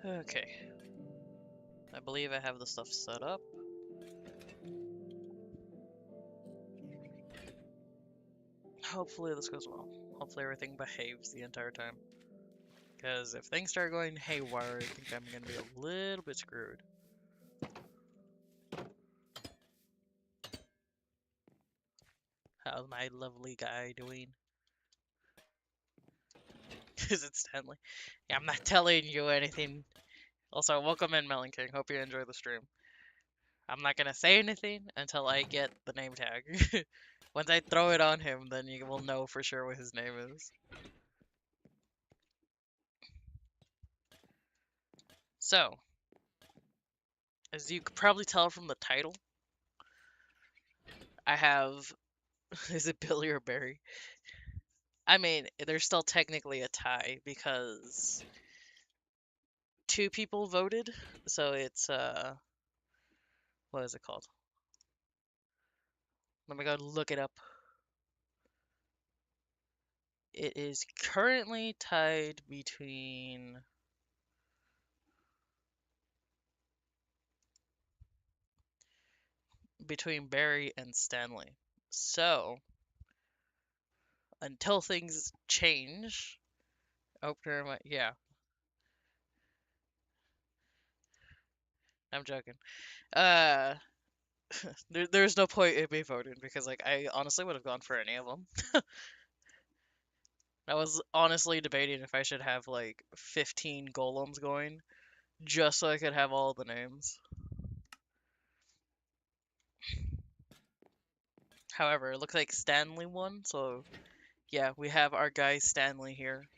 Okay. I believe I have the stuff set up. Hopefully this goes well. Hopefully everything behaves the entire time. Because if things start going haywire, I think I'm gonna be a little bit screwed. How's my lovely guy doing? Is it Stanley? Yeah, I'm not telling you anything. Also, welcome in, Melon King. Hope you enjoy the stream. I'm not gonna say anything until I get the name tag. Once I throw it on him, then you will know for sure what his name is. So, as you could probably tell from the title, I have. Is it Billy or Barry? I mean, there's still technically a tie because two people voted, so it's what is it called? Let me go look it up. It is currently tied between Barry and Stanley. So, until things change, opener my yeah, I'm joking. Uh there's no point in me voting because like I honestly would have gone for any of them. I was honestly debating if I should have like 15 golems going just so I could have all the names. However, it looks like Stanley won, so yeah, we have our guy Stanley here.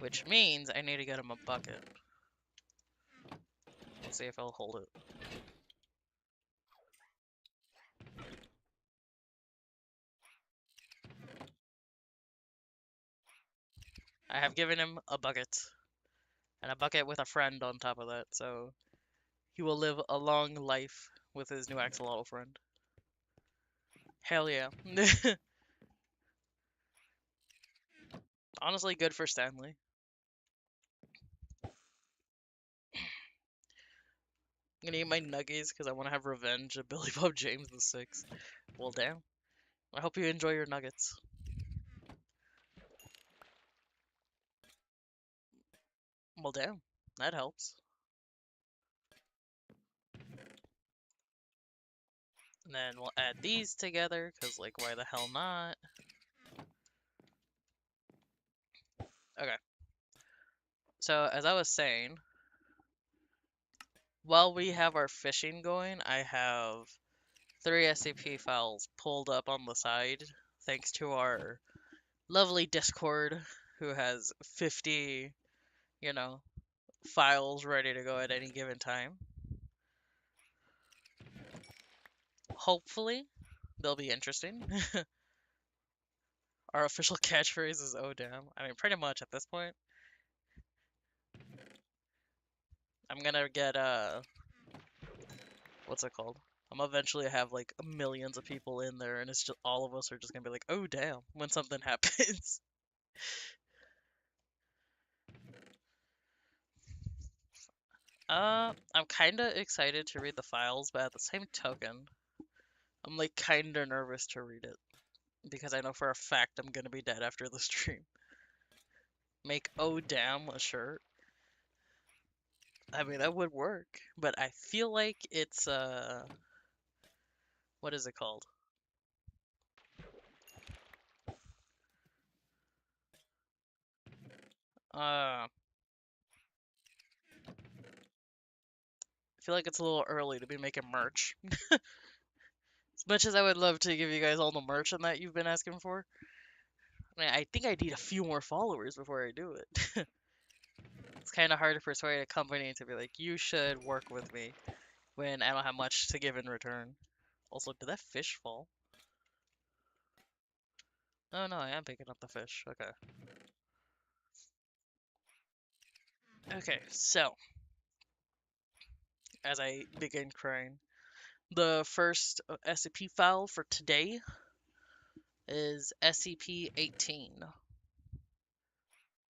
Which means I need to get him a bucket. Let's see if I'll hold it. I have given him a bucket. And a bucket with a friend on top of that, so he will live a long life with his new axolotl friend. Hell yeah. Honestly, good for Stanley. I'm gonna eat my nuggies because I want to have revenge of Billy Bob James the Sixth. Well, damn. I hope you enjoy your nuggets. Well, damn. That helps. And then we'll add these together because, like, why the hell not? Okay. So, as I was saying, while we have our fishing going, I have 3 SCP files pulled up on the side thanks to our lovely Discord who has 50, you know, files ready to go at any given time. Hopefully, they'll be interesting. Our official catchphrase is "oh damn." I mean, pretty much at this point. I'm gonna get what's it called? I'm eventually have like millions of people in there, and it's just all of us are just gonna be like, "oh damn," when something happens. I'm kinda excited to read the files, but at the same token, I'm like kinda nervous to read it because I know for a fact I'm gonna be dead after the stream. Make "oh damn" a shirt. I mean, that would work, but I feel like it's what is it called? I feel like it's a little early to be making merch. As much as I would love to give you guys all the merch and that you've been asking for, I mean, I think I need a few more followers before I do it. It's kind of hard to persuade a company to be like, you should work with me when I don't have much to give in return. Also, did that fish fall? Oh no, I am picking up the fish. Okay. Okay, so, as I begin crying, the first SCP file for today is SCP-18.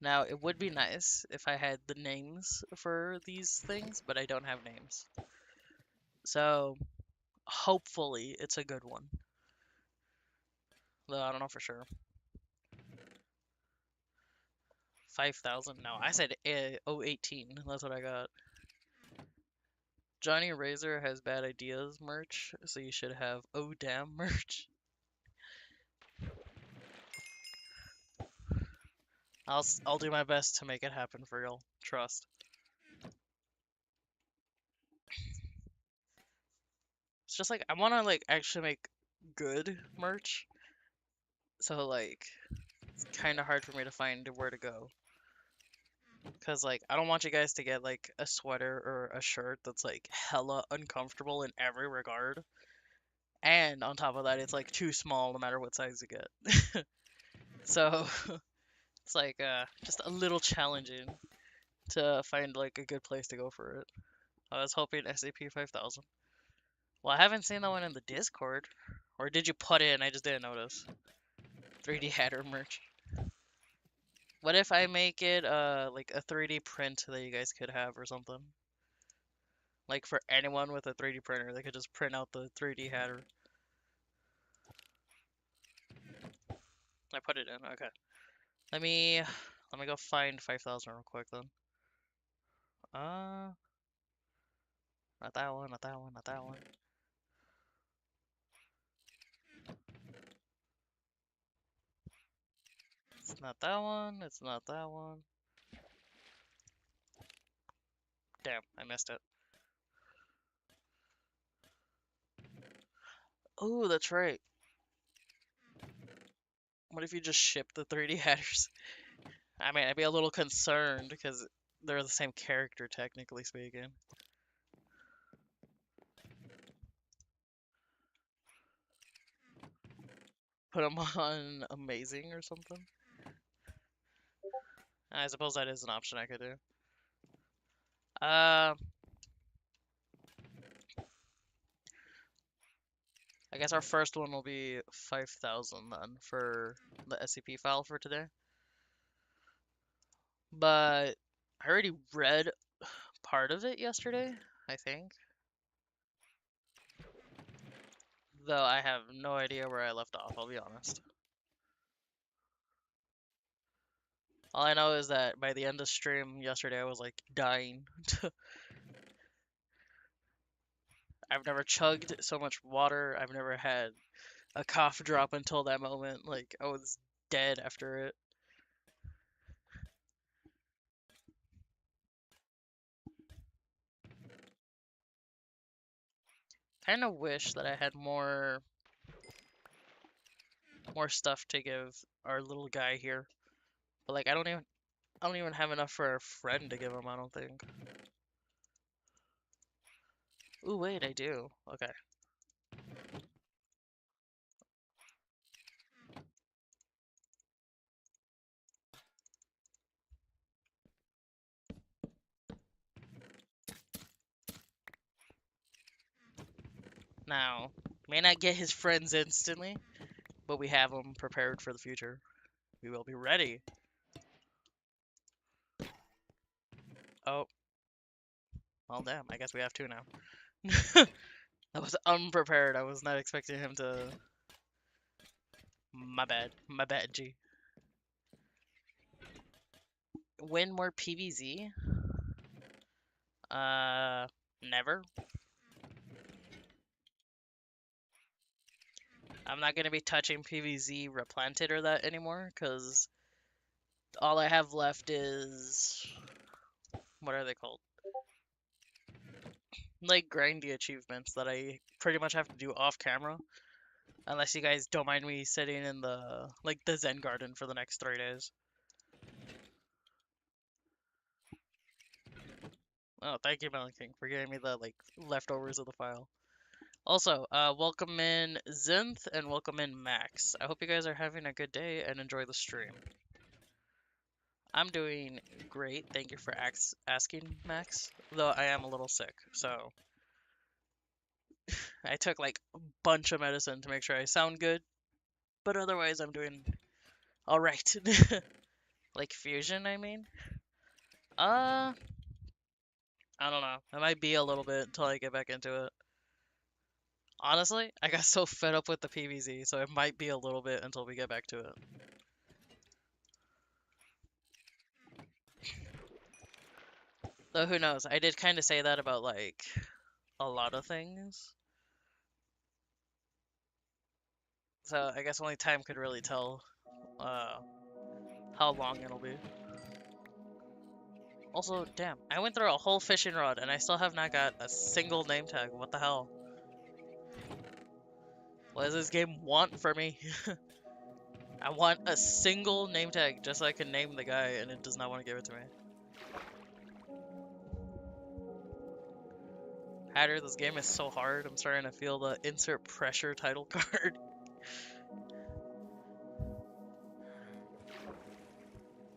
Now, it would be nice if I had the names for these things, but I don't have names. So, hopefully, it's a good one. Though I don't know for sure. 5,000? No, I said 018. That's what I got. Johnny Razor has bad ideas merch, so you should have oh damn merch. I'll do my best to make it happen for y'all. Trust. It's just like I want to like actually make good merch. So like it's kind of hard for me to find where to go. Cause like I don't want you guys to get like a sweater or a shirt that's like hella uncomfortable in every regard. And on top of that, it's like too small no matter what size you get. So it's like just a little challenging to find like a good place to go for it. I was hoping SAP 5000. Well, I haven't seen that one in the Discord. Or did you put it in? I just didn't notice. 3D Hatter merch. What if I make it like a 3D print that you guys could have or something? Like for anyone with a 3D printer, they could just print out the 3D Hatter. I put it in. Okay. Let me go find 5000 real quick then. Uh, not that one, not that one, not that one. It's not that one, it's not that one. Damn, I missed it. Oh, that's right. What if you just ship the 3D Hatters? I mean, I'd be a little concerned because they're the same character, technically speaking. Put them on amazing or something. I suppose that is an option I could do. I guess our first one will be 5,000 then for the SCP file for today. But I already read part of it yesterday, I think. Though I have no idea where I left off, I'll be honest. All I know is that by the end of stream yesterday, I was like dying. I've never chugged so much water. I've never had a cough drop until that moment. Like, I was dead after it. Kind of wish that I had more stuff to give our little guy here. But like, I don't even have enough for a friend to give him, I don't think. Ooh, wait, I do. Okay. Now, may not get his friends instantly, but we have them prepared for the future. We will be ready. Oh, well, damn. I guess we have two now. That was unprepared. I was not expecting him to. My bad. My bad, G. Win more PVZ? Never. I'm not gonna be touching PVZ replanted or that anymore, because all I have left is. What are they called? Like grindy achievements that I pretty much have to do off camera. Unless you guys don't mind me sitting in the Zen garden for the next 3 days. Oh, thank you, Melon King, for giving me the leftovers of the file. Also, welcome in Zinth and welcome in Max. I hope you guys are having a good day and enjoy the stream. I'm doing great. Thank you for asking, Max. Though I am a little sick, so I took like a bunch of medicine to make sure I sound good. But otherwise, I'm doing all right. Like fusion, I mean? Uh, I don't know. It might be a little bit until I get back into it. Honestly, I got so fed up with the PvZ, so it might be a little bit until we get back to it. Though who knows? I did kind of say that about like a lot of things. So I guess only time could really tell uh how long it'll be. Also, damn, I went through a whole fishing rod and I still have not got a single name tag. What the hell? What does this game want for me? I want a single name tag just so I can name the guy, and it does not want to give it to me. Hatter, this game is so hard. I'm starting to feel the insert pressure title card.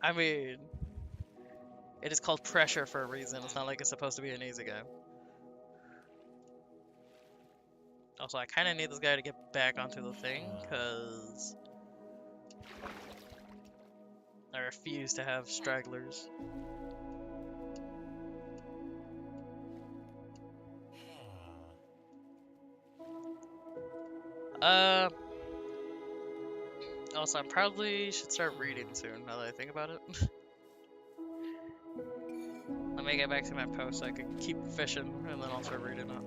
I mean, it is called pressure for a reason. It's not like it's supposed to be an easy game. Also, I kind of need this guy to get back onto the thing, because I refuse to have stragglers. Uh, Also, I probably should start reading soon, now that I think about it. Let me get back to my post so I can keep fishing, and then I'll start reading it.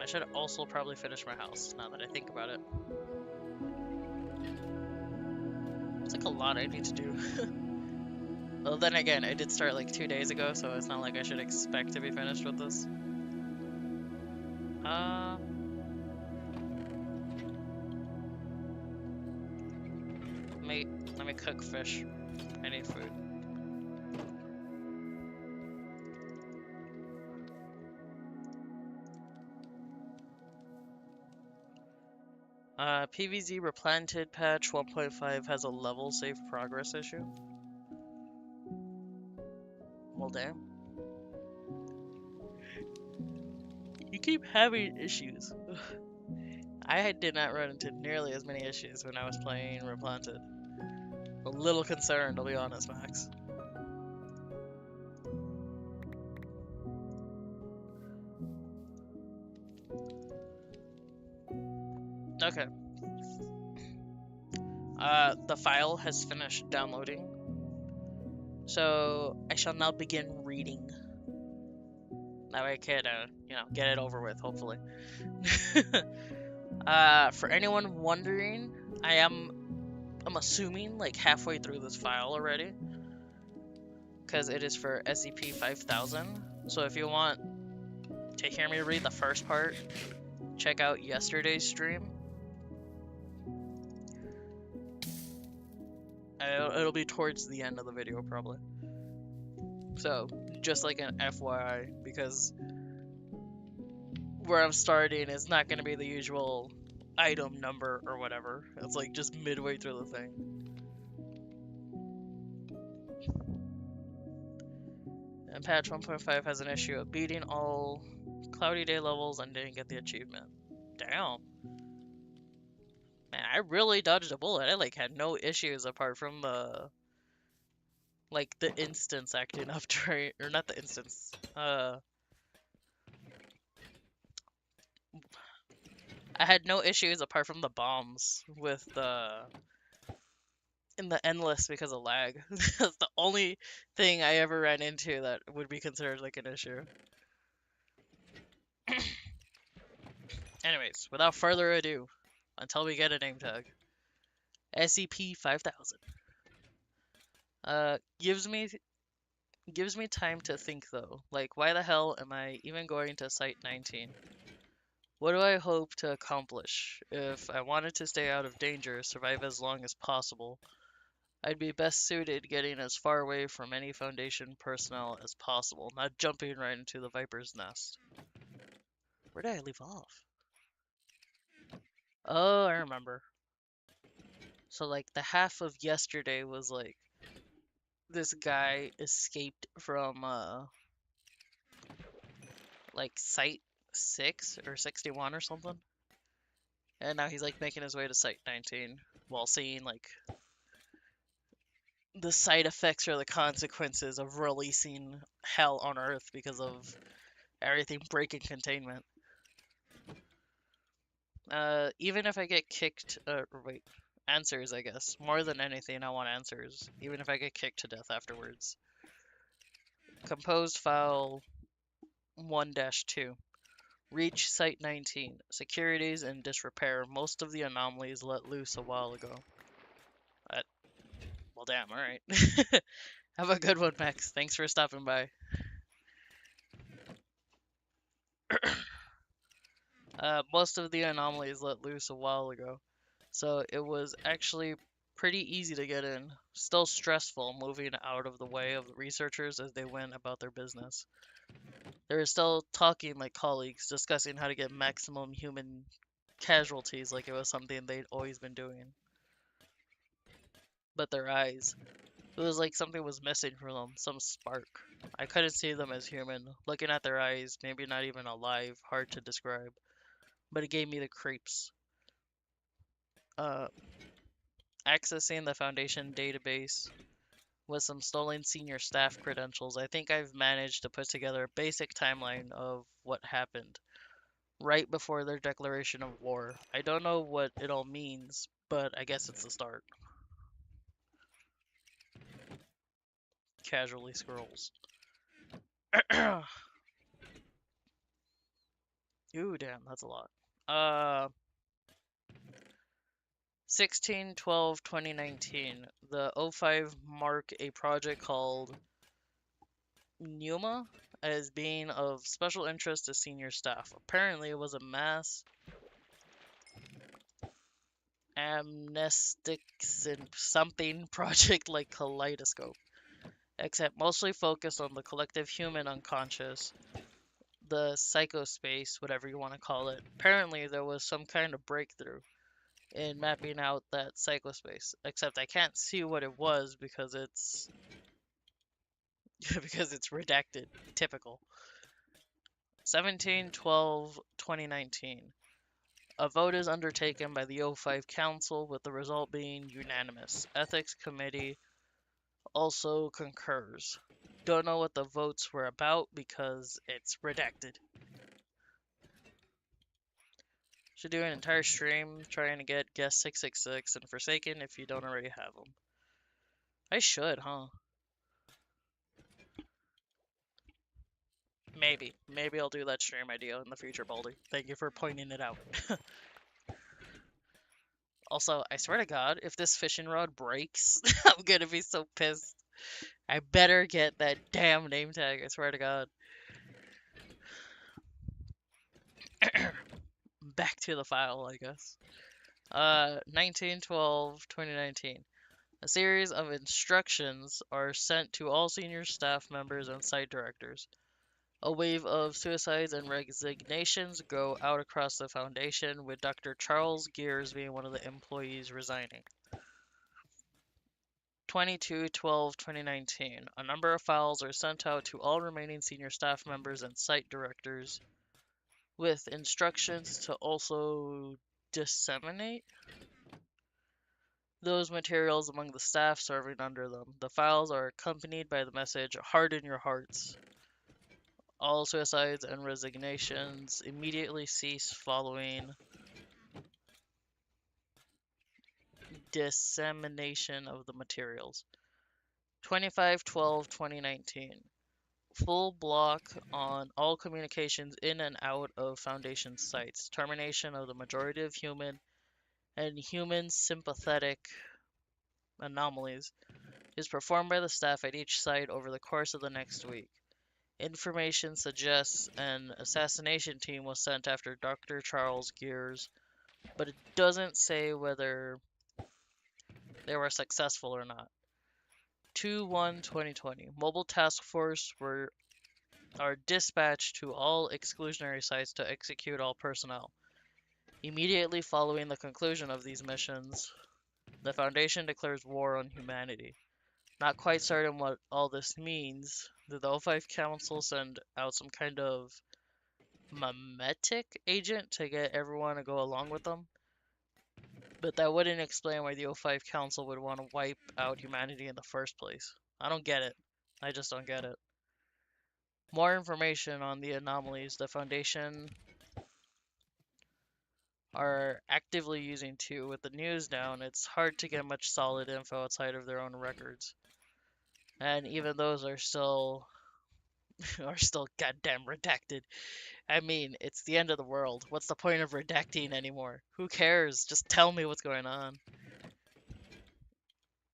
I should also probably finish my house, now that I think about it. It's like a lot I need to do. Well, then again, I did start like 2 days ago, so it's not like I should expect to be finished with this. Let me cook fish. I need food. PVZ replanted patch 1.5 has a level save progress issue. Well, damn. You keep having issues. I did not run into nearly as many issues when I was playing replanted. A little concerned, I'll be honest, Max. Okay. The file has finished downloading. So, I shall now begin reading. That way I can, get it over with, hopefully. For anyone wondering, I'm assuming, like, halfway through this file already. Because it is for SCP-5000. So if you want to hear me read the first part, check out yesterday's stream. It'll be towards the end of the video, probably. So, just like an FYI, because where I'm starting is not going to be the usual item number or whatever. It's like just midway through the thing. And patch 1.5 has an issue of beating all cloudy day levels and didn't get the achievement. Damn. Man, I really dodged a bullet. I like had no issues apart from the instance acting up during, or not the instance. I had no issues apart from the bombs with in the endless because of lag. That's the only thing I ever ran into that would be considered like an issue. Anyways, without further ado, until we get a name tag. SCP-5000. Gives me time to think though. Like, why the hell am I even going to Site 19? What do I hope to accomplish? If I wanted to stay out of danger, survive as long as possible, I'd be best suited getting as far away from any Foundation personnel as possible, not jumping right into the Viper's nest. Where did I leave off? Oh, I remember. So, like, the half of yesterday was, like, this guy escaped from, like Site 6 or 61 or something. And now he's like making his way to Site 19 while seeing like the side effects or the consequences of releasing hell on Earth because of everything breaking containment. Even if I get kicked, wait, answers, I guess. More than anything, I want answers, even if I get kicked to death afterwards. Composed file 1-2. Reach Site 19. Securities in disrepair. Most of the anomalies let loose a while ago. Well, damn, alright. Have a good one, Max. Thanks for stopping by. Most of the anomalies let loose a while ago, so it was actually pretty easy to get in. Still stressful moving out of the way of the researchers as they went about their business. They were still talking like colleagues, discussing how to get maximum human casualties like it was something they'd always been doing. But their eyes, it was like something was missing from them, some spark. I couldn't see them as human. Looking at their eyes, maybe not even alive, hard to describe. But it gave me the creeps. Uh, Accessing the Foundation database with some stolen senior staff credentials, I think I've managed to put together a basic timeline of what happened right before their declaration of war. I don't know what it all means, but I guess it's the start. Casually scrolls. Ooh, damn, that's a lot. 16/12/2019. The O5 mark a project called Numa as being of special interest to senior staff. Apparently, it was a mass amnestics and something project like Kaleidoscope, except mostly focused on the collective human unconscious, the psychospace, whatever you want to call it. Apparently, there was some kind of breakthrough in mapping out that psychospace, except I can't see what it was because it's because it's redacted. Typical. 17/12/2019. A vote is undertaken by the O5 Council, with the result being unanimous. Ethics Committee also concurs. Don't know what the votes were about because it's redacted. Should do an entire stream trying to get Guest 666 and Forsaken if you don't already have them. I should, huh? Maybe. Maybe I'll do that stream idea in the future, Baldy. Thank you for pointing it out. Also, I swear to God, if this fishing rod breaks, I'm gonna be so pissed. I better get that damn name tag, I swear to God. Back to the file, I guess. 19/12/2019. A series of instructions are sent to all senior staff members and site directors. A wave of suicides and resignations go out across the Foundation, with Dr. Charles Gears being one of the employees resigning. 22/12/2019. A number of files are sent out to all remaining senior staff members and site directors, with instructions to also disseminate those materials among the staff serving under them. The files are accompanied by the message, "Harden your hearts." All suicides and resignations immediately cease following dissemination of the materials. 25/12/2019. Full block on all communications in and out of Foundation sites. Termination of the majority of human and human sympathetic anomalies is performed by the staff at each site over the course of the next week. Information suggests an assassination team was sent after Dr. Charles Gears, but it doesn't say whether they were successful or not. 2/1/2020. Mobile task force are dispatched to all exclusionary sites to execute all personnel. Immediately following the conclusion of these missions, the Foundation declares war on humanity. Not quite certain what all this means. Did the O5 Council send out some kind of mimetic agent to get everyone to go along with them. But that wouldn't explain why the O5 Council would want to wipe out humanity in the first place. I don't get it. I just don't get it. More information on the anomalies the Foundation are actively using too. With the news down, it's hard to get much solid info outside of their own records. And even those are still goddamn redacted. I mean, it's the end of the world. What's the point of redacting anymore? Who cares? Just tell me what's going on.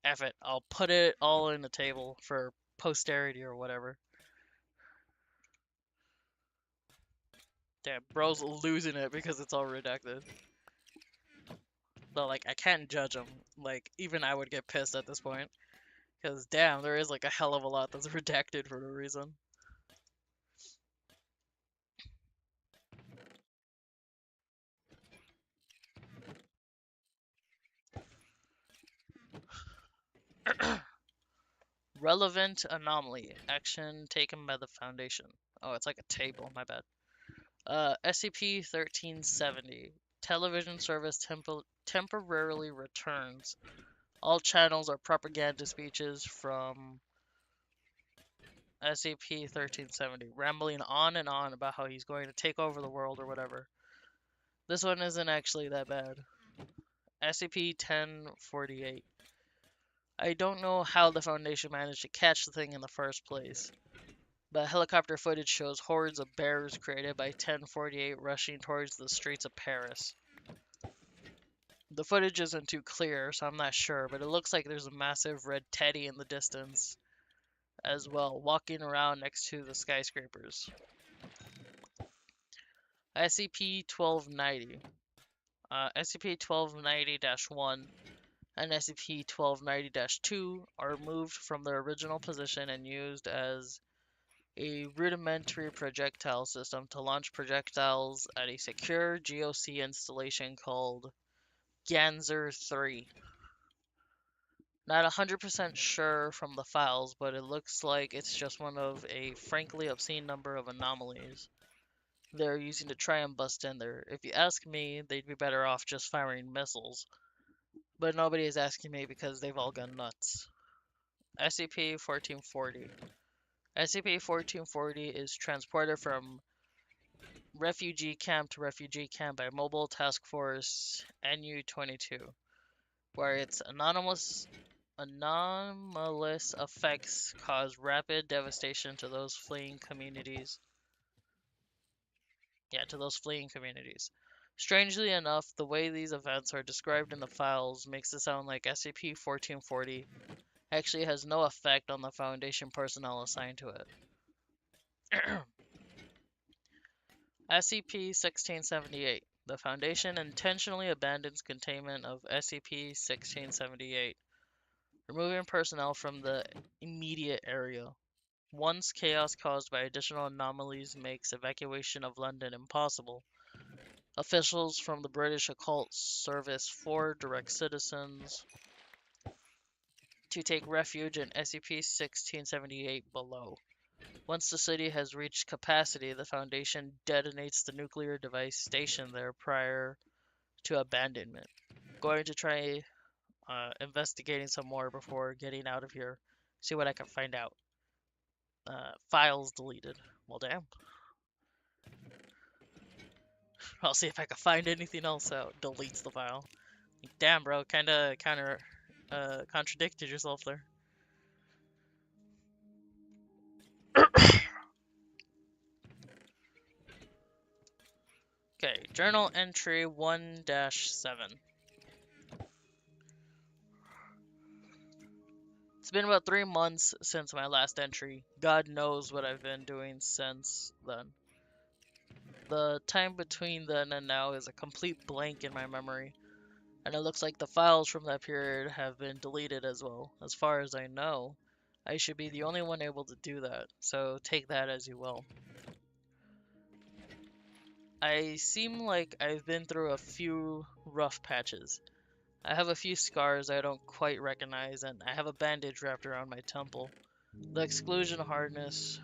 F it. I'll put it all in the table for posterity or whatever. Damn, bro's losing it because it's all redacted. But, like, I can't judge him. Like, even I would get pissed at this point. Because, damn, there is, like, a hell of a lot that's redacted for no reason. Relevant anomaly. Action taken by the Foundation. Oh, it's like a table, my bad. SCP-1370. Television service temporarily returns. All channels are propaganda speeches from SCP-1370, rambling on and on about how he's going to take over the world or whatever. This one isn't actually that bad. SCP-1048. I don't know how the Foundation managed to catch the thing in the first place, but helicopter footage shows hordes of bears created by 1048 rushing towards the streets of Paris. The footage isn't too clear, so I'm not sure, but it looks like there's a massive red teddy in the distance as well, walking around next to the skyscrapers. SCP-1290. SCP-1290-1 and SCP-1290-2 are moved from their original position and used as a rudimentary projectile system to launch projectiles at a secure GOC installation called Ganzer 3. Not 100% sure from the files, but it looks like it's just one of a frankly obscene number of anomalies they're using to try and bust in there. If you ask me, they'd be better off just firing missiles. But nobody is asking me because they've all gone nuts. SCP-1440. SCP-1440 is transported from refugee camp to refugee camp by Mobile Task Force NU-22, where its anomalous effects cause rapid devastation to those fleeing communities. Strangely enough, the way these events are described in the files makes it sound like SCP-1440 actually has no effect on the Foundation personnel assigned to it. SCP-1678. The Foundation intentionally abandons containment of SCP-1678, removing personnel from the immediate area. Once chaos caused by additional anomalies makes evacuation of London impossible, officials from the British Occult Service 4 direct citizens to take refuge in SCP-1678 below. Once the city has reached capacity, the Foundation detonates the nuclear device stationed there prior to abandonment. Going to try investigating some more before getting out of here. See what I can find out. Files deleted. Well, damn. I'll see if I can find anything else out. Deletes the file. Damn, bro. Kinda contradicted yourself there. Okay, journal entry 1-7. It's been about 3 months since my last entry. God knows what I've been doing since then. The time between then and now is a complete blank in my memory, and it looks like the files from that period have been deleted as well. As far as I know, I should be the only one able to do that, so take that as you will. I seem like I've been through a few rough patches. I have a few scars I don't quite recognize, and I have a bandage wrapped around my temple. The exclusion hardness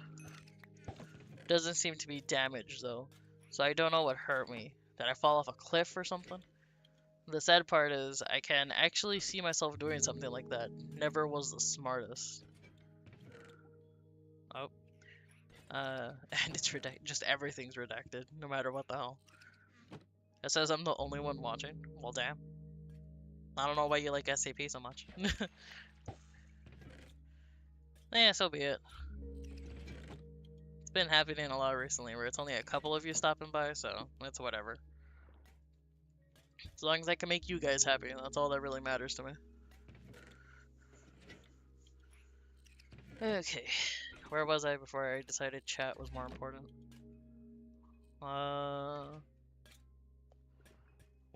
doesn't seem to be damaged, though. So I don't know what hurt me. Did I fall off a cliff or something? The sad part is I can actually see myself doing something like that. Never was the smartest. Oh. And it's redacted. Just everything's redacted, no matter what the hell. It says I'm the only one watching. Well, damn. I don't know why you like SCP so much. Yeah, so be it. It's been happening a lot recently where it's only a couple of you stopping by, so it's whatever. As long as I can make you guys happy, that's all that really matters to me. Okay. Where was I before I decided chat was more important?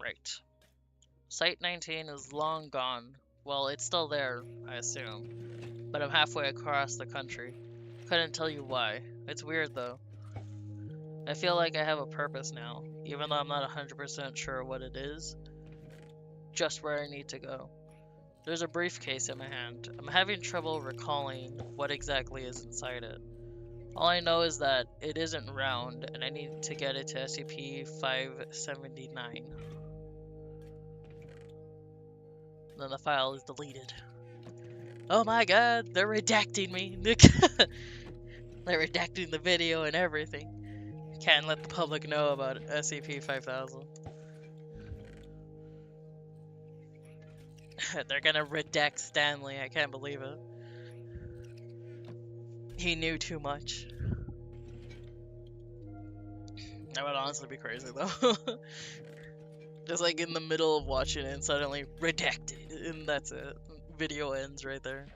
Right. Site 19 is long gone. Well, it's still there, I assume. But I'm halfway across the country. Couldn't tell you why. It's weird though. I feel like I have a purpose now, even though I'm not 100% sure what it is. Just where I need to go. There's a briefcase in my hand. I'm having trouble recalling what exactly is inside it. All I know is that it isn't round, and I need to get it to SCP-579. Then the file is deleted. Oh my god, they're redacting me. They're redacting the video and everything. Can't let the public know about SCP-5000. They're gonna redact Stanley, I can't believe it. He knew too much. That would honestly be crazy though. Just like in the middle of watching it and suddenly redacted, and that's it. Video ends right there.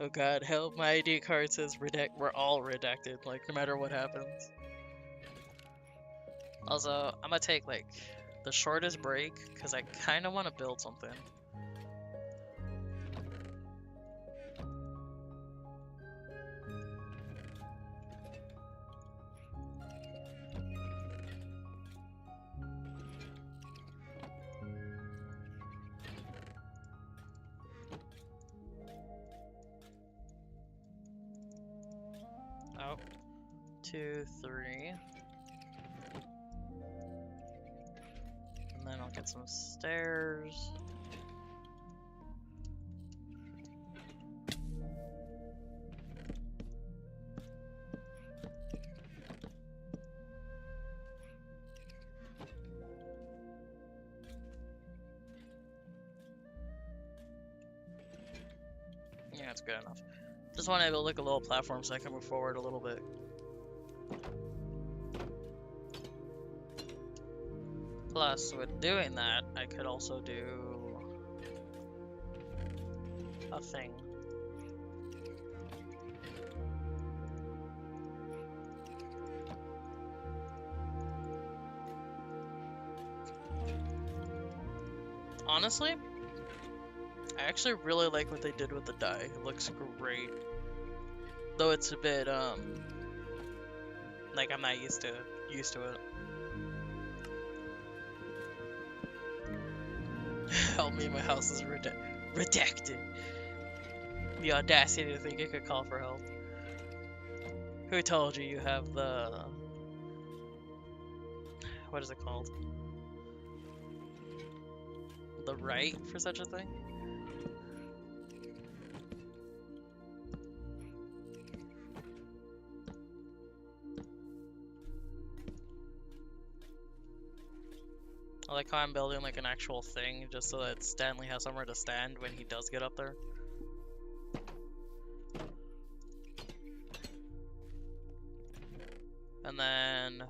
Oh god, help, my ID card says redact. We're all redacted, like no matter what happens. Also, I'm gonna take like the shortest break because I kind of want to build something. Oh, 2, 3. And then I'll get some stairs. Yeah, it's good enough. Just want to build like a little platform so I can move forward a little bit. Plus, with doing that, I could also do a thing. Honestly, I actually really like what they did with the dye. It looks great. Though it's a bit, like I'm not used to it. Help me, my house is redacted. The audacity to think it could call for help. Who told you you have the... What is it called? The right for such a thing? I like how I'm building like an actual thing just so that Stanley has somewhere to stand when he does get up there. And then...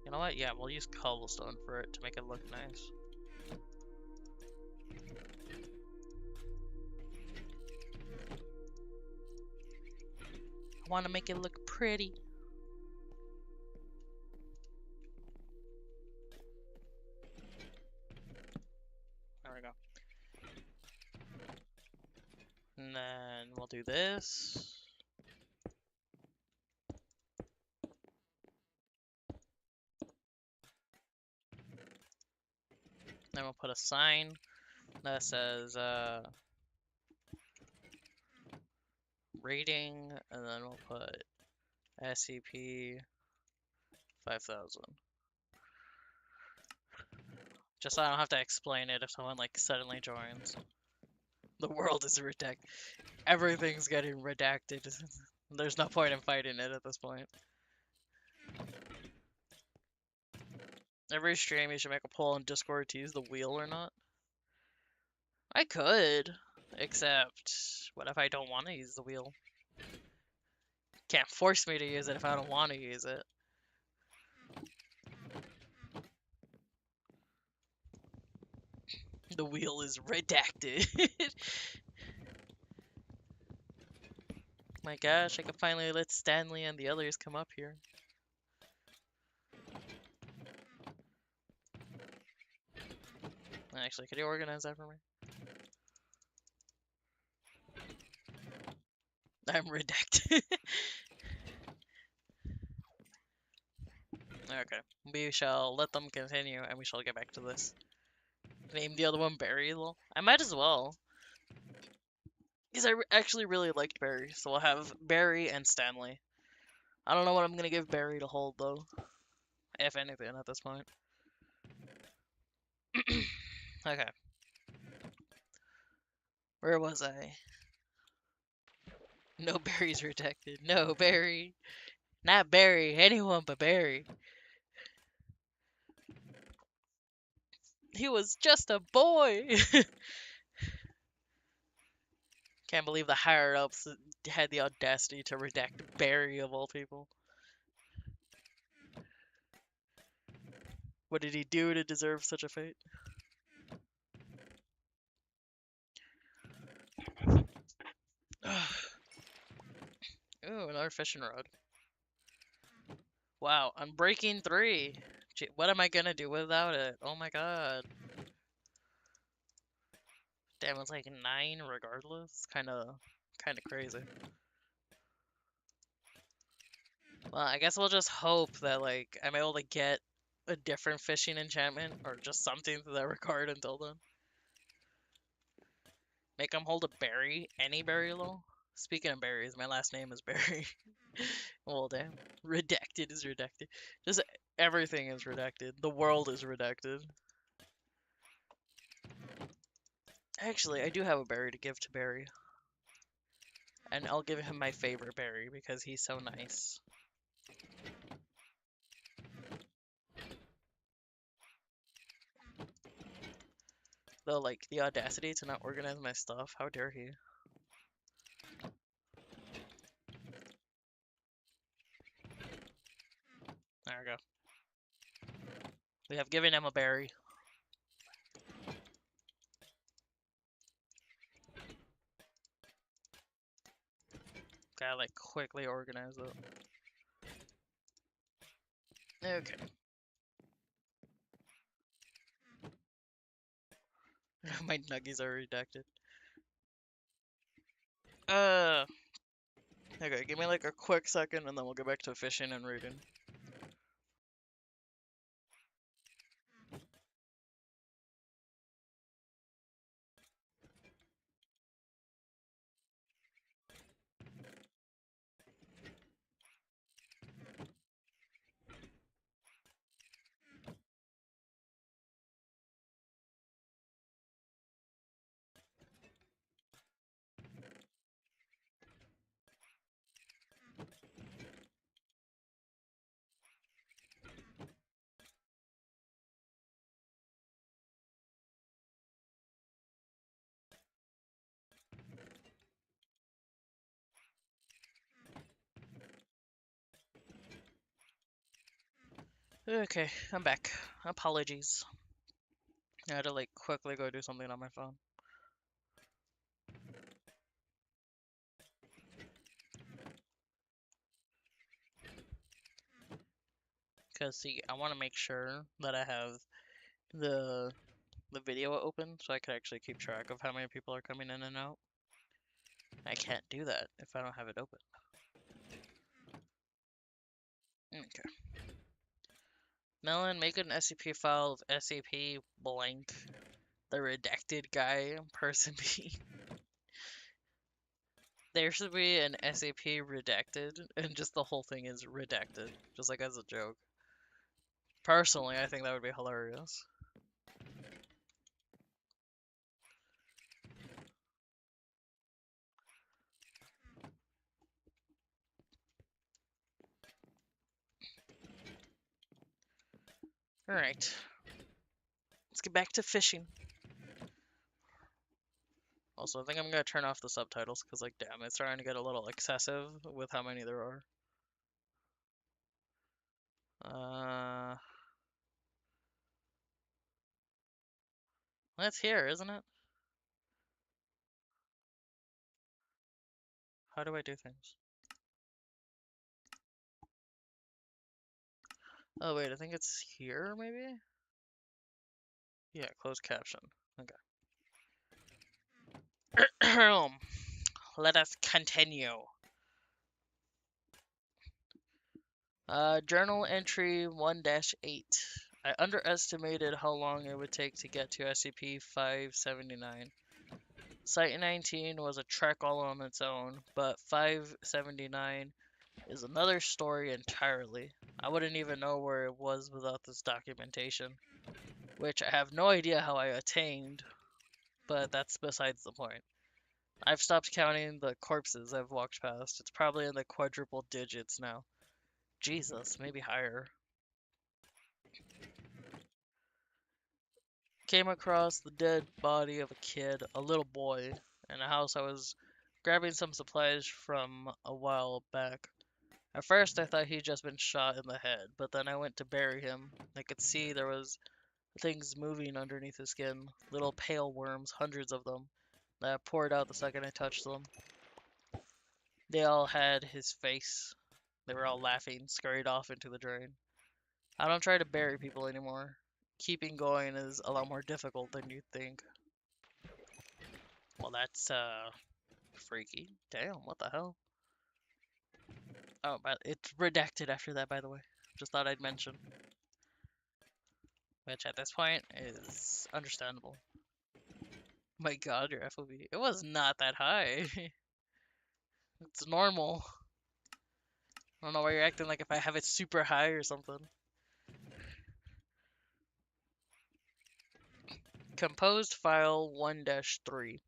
You know what? Yeah, we'll use cobblestone for it to make it look nice. I want to make it look pretty. There we go. And then we'll do this. Then we'll put a sign that says, rating, and then we'll put SCP 5000. Just so I don't have to explain it if someone like suddenly joins. The world is redacted. Everything's getting redacted. There's no point in fighting it at this point. Every stream you should make a poll on Discord to use the wheel or not. I could, except what if I don't want to use the wheel? Can't force me to use it if I don't want to use it. The wheel is redacted. My gosh, I can finally let Stanley and the others come up here. Actually, could you organize that for me? I'm redacted. Okay, we shall let them continue and we shall get back to this. Name the other one Barry, lol. I might as well. Because I actually really liked Barry, so we'll have Barry and Stanley. I don't know what I'm gonna give Barry to hold though, if anything at this point. Okay. Where was I? No, Barry's redacted. No, Barry. Not Barry. Anyone but Barry. He was just a boy. Can't believe the higher ups had the audacity to redact Barry of all people. What did he do to deserve such a fate? Ooh, another fishing rod. Wow, Unbreaking 3. Gee, what am I gonna do without it? Oh my god. Damn, it's like 9 regardless. Kinda crazy. Well, I guess we'll just hope that, like, I'm able to get a different fishing enchantment or just something to that regard until then. Make him hold a berry. Any berry, lol. Speaking of berries, my last name is Barry. Well, damn. Redacted is redacted. Just everything is redacted. The world is redacted. Actually, I do have a berry to give to Barry. And I'll give him my favorite berry because he's so nice. Though, like, the audacity to not organize my stuff, how dare he? There we go. We have given him a berry. Gotta, like, quickly organize it. Okay. My nuggies are redacted. Okay, give me like a quick second and then we'll get back to fishing and reading. Okay, I'm back. Apologies. I had to like quickly go do something on my phone. Cause see, I want to make sure that I have the video open so I can actually keep track of how many people are coming in and out. I can't do that if I don't have it open. Okay. Melon, make an SCP file of SCP blank, the redacted guy, person B. There should be an SAP redacted, and just the whole thing is redacted, just like as a joke. Personally, I think that would be hilarious. Alright. Let's get back to fishing. Also, I think I'm gonna turn off the subtitles, because, like, damn, it's starting to get a little excessive with how many there are. That's here, isn't it? How do I do things? Oh, wait, I think it's here, maybe? Yeah, closed caption. Okay. Let us continue. Journal entry 1-8. I underestimated how long it would take to get to SCP-579. Site 19 was a trek all on its own, but 579 is another story entirely. I wouldn't even know where it was without this documentation, which I have no idea how I attained, but that's besides the point. I've stopped counting the corpses I've walked past. It's probably in the quadruple digits now. Jesus, maybe higher. Came across the dead body of a kid, a little boy, in a house I was grabbing some supplies from a while back. At first I thought he'd just been shot in the head, but then I went to bury him. I could see there was things moving underneath his skin, little pale worms, hundreds of them, that poured out the second I touched them. They all had his face. They were all laughing, scurried off into the drain. I don't try to bury people anymore. Keeping going is a lot more difficult than you'd think. Well, that's, freaky. Damn, what the hell? Oh, but it's redacted after that, by the way. Just thought I'd mention. Which, at this point, is understandable. My god, your FOV. It was not that high. It's normal. I don't know why you're acting like if I have it super high or something. Composed file 1-3.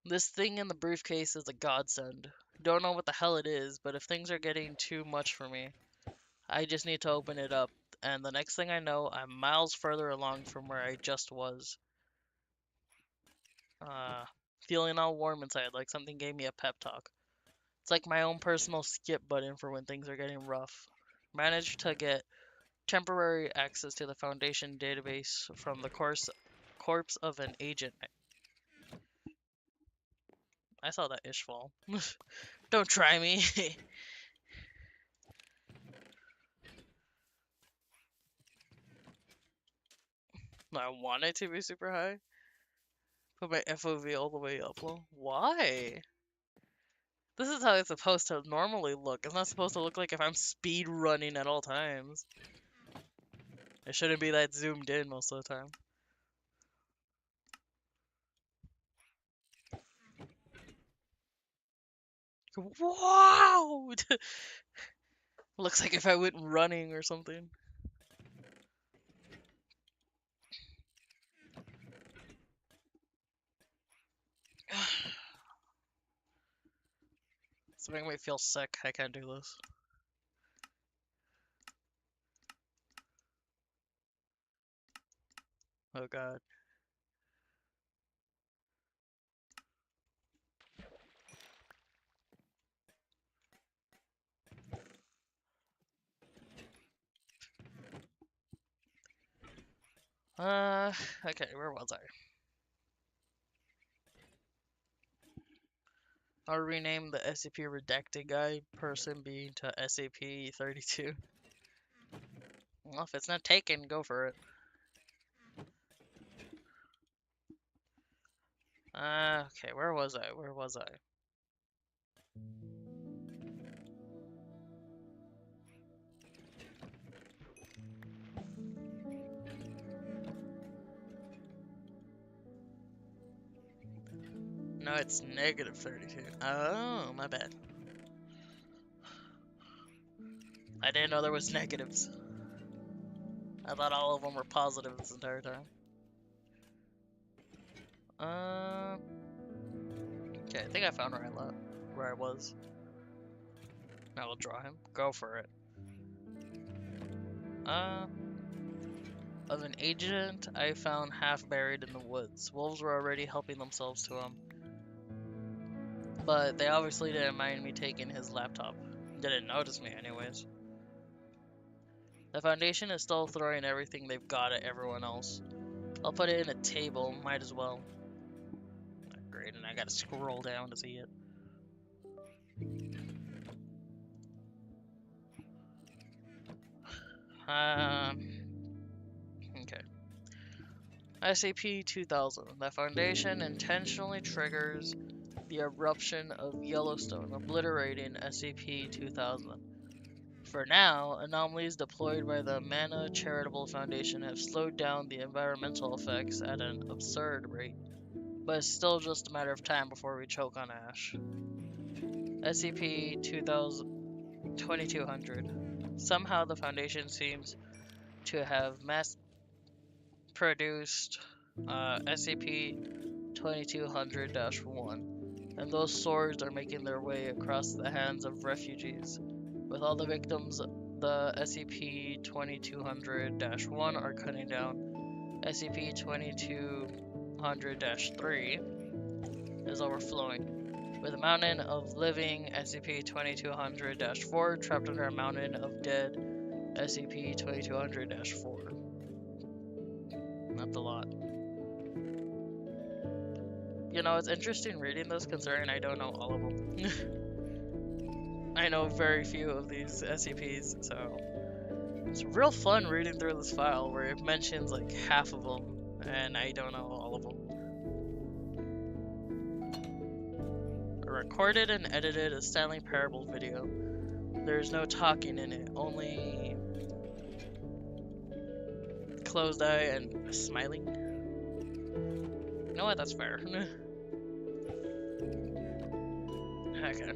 This thing in the briefcase is a godsend. Don't know what the hell it is, but if things are getting too much for me, I just need to open it up, and the next thing I know, I'm miles further along from where I just was. Feeling all warm inside, like something gave me a pep talk. It's like my own personal skip button for when things are getting rough. Managed to get temporary access to the Foundation database from the corpse of an agent. I saw that ish fall. Don't try me. I want it to be super high. Put my FOV all the way up low. Why? This is how it's supposed to normally look. It's not supposed to look like if I'm speed running at all times. It shouldn't be that zoomed in most of the time. Wow! Looks like if I went running or something. It's making me feel sick. I can't do this. Oh god. Okay, where was I? I'll rename the SCP redacted guy person B to SCP-32. Well, if it's not taken, go for it. Okay, where was I? Where was I? No, it's negative 32. Oh, my bad. I didn't know there was negatives. I thought all of them were positive this entire time. Okay, I think I found where I was. Now we'll draw him. Go for it. Of an agent I found half buried in the woods. Wolves were already helping themselves to him. But they obviously didn't mind me taking his laptop. Didn't notice me anyways. The Foundation is still throwing everything they've got at everyone else. I'll put it in a table, might as well. Great, and I gotta scroll down to see it. Okay. SCP-2000. The Foundation intentionally triggers the eruption of Yellowstone, obliterating SCP-2000. For now, anomalies deployed by the Mana Charitable Foundation have slowed down the environmental effects at an absurd rate, but it's still just a matter of time before we choke on ash. SCP-2200. Somehow the Foundation seems to have mass-produced SCP-2200-1, and those swords are making their way across the hands of refugees. With all the victims the SCP-2200-1 are cutting down, SCP-2200-3 is overflowing, with a mountain of living SCP-2200-4 trapped under a mountain of dead SCP-2200-4. That's a lot. You know, it's interesting reading this considering I don't know all of them. I know very few of these SCPs, so it's real fun reading through this file where it mentions like half of them and I don't know all of them. I recorded and edited a Stanley Parable video. There's no talking in it, only closed eye and smiling. You know what? That's fair. Okay.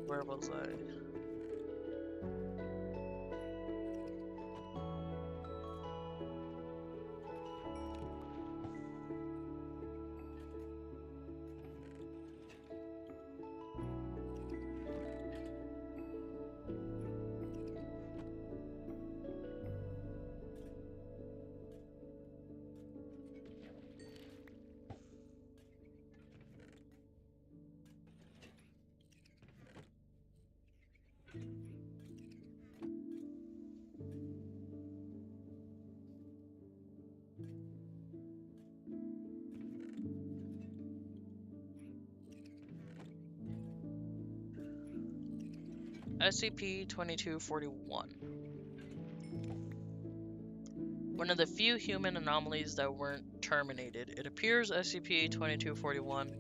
Where was I? SCP-2241. One of the few human anomalies that weren't terminated, it appears SCP-2241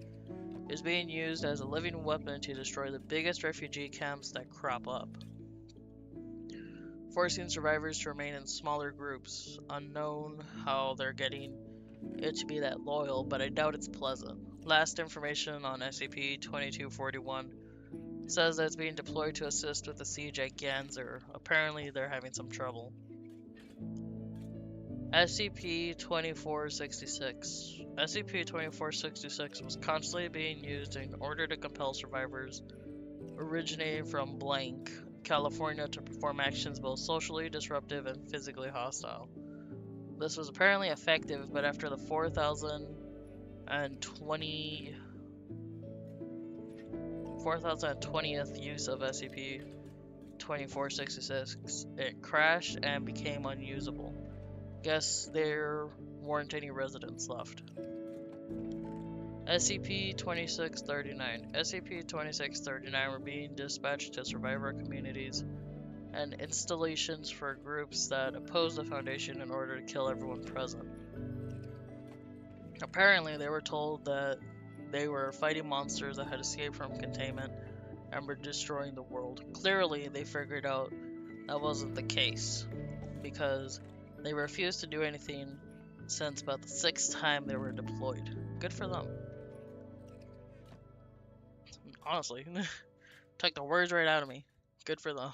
is being used as a living weapon to destroy the biggest refugee camps that crop up, forcing survivors to remain in smaller groups. Unknown how they're getting it to be that loyal, but I doubt it's pleasant. Last information on SCP-2241 says that it's being deployed to assist with the siege at Ganzer. Apparently they're having some trouble. SCP-2466. SCP-2466 was constantly being used in order to compel survivors originating from blank, California to perform actions both socially disruptive and physically hostile. This was apparently effective, but after the 4,020th use of SCP-2466, it crashed and became unusable. Guess there weren't any residents left. SCP-2639. SCP-2639 were being dispatched to survivor communities and installations for groups that oppose the Foundation in order to kill everyone present. Apparently, they were told that they were fighting monsters that had escaped from containment and were destroying the world. Clearly, they figured out that wasn't the case because they refused to do anything since about the sixth time they were deployed. Good for them. Honestly, took the words right out of me. Good for them.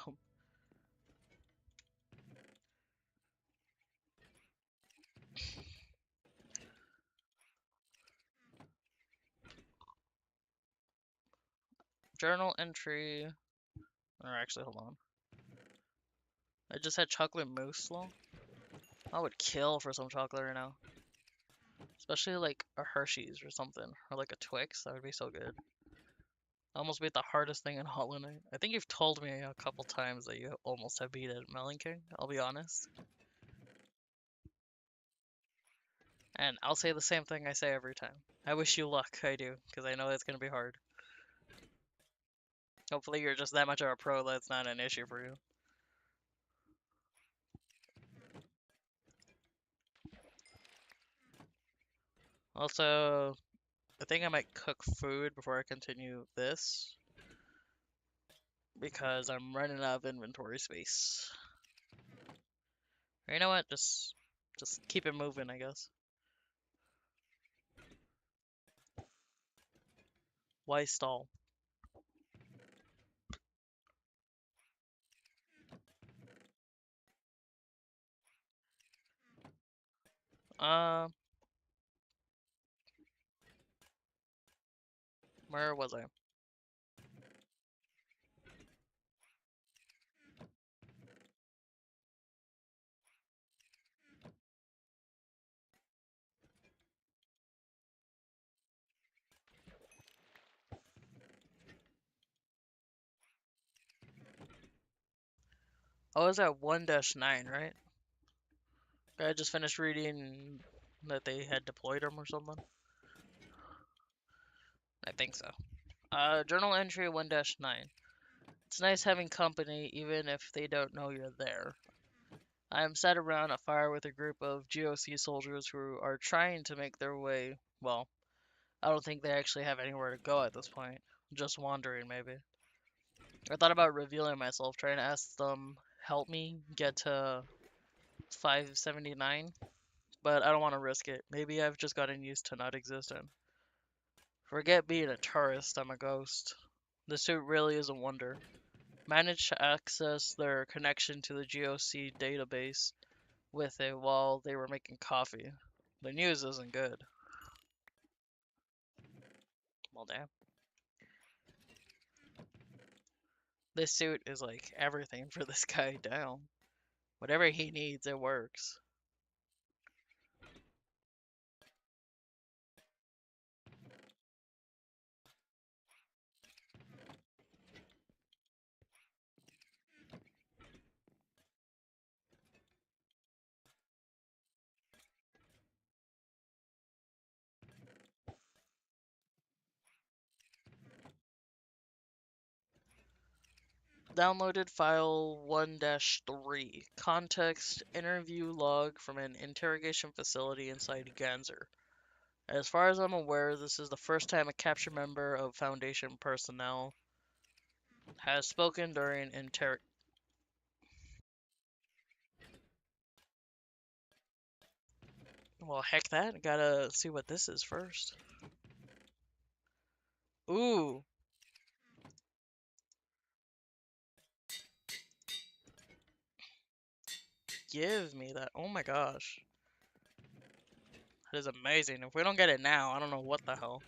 Journal entry. Or actually, hold on. I just had chocolate mousse though. I would kill for some chocolate right now. Especially like a Hershey's or something. Or like a Twix. That would be so good. Almost beat the hardest thing in Hollow Knight. I think you've told me a couple times that you almost have beat it, Melon King. I'll be honest. And I'll say the same thing I say every time. I wish you luck, I do, because I know it's gonna be hard. Hopefully you're just that much of a pro that it's not an issue for you. Also, I think I might cook food before I continue this, because I'm running out of inventory space. Or you know what? Just keep it moving, I guess. Why stall? Uh, where was I? I was at 1-9, right? I just finished reading that they had deployed them or something. I think so. Journal entry 1-9. It's nice having company even if they don't know you're there. I am sat around a fire with a group of GOC soldiers who are trying to make their way. Well, I don't think they actually have anywhere to go at this point. Just wandering, maybe. I thought about revealing myself, trying to ask them help me get to 579, but I don't want to risk it. Maybe I've just gotten used to not existing. Forget being a tourist, I'm a ghost. The suit really is a wonder. Managed to access their connection to the GOC database with it while they were making coffee. The news isn't good. Well, damn. This suit is like everything for this guy down. Whatever he needs, it works. Downloaded file 1-3. Context interview log from an interrogation facility inside Ganzer. As far as I'm aware, this is the first time a captured member of Foundation personnel has spoken during inter. Well, heck that. Gotta see what this is first. Ooh, give me that. Oh my gosh. That is amazing. If we don't get it now, I don't know what the hell.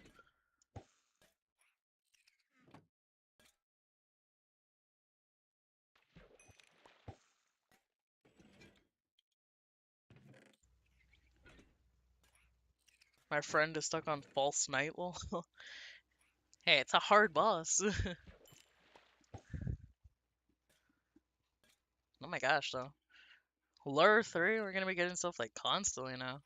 My friend is stuck on false night. Well, hey, it's a hard boss. Oh my gosh, though. Lure 3, we're gonna be getting stuff like constantly now.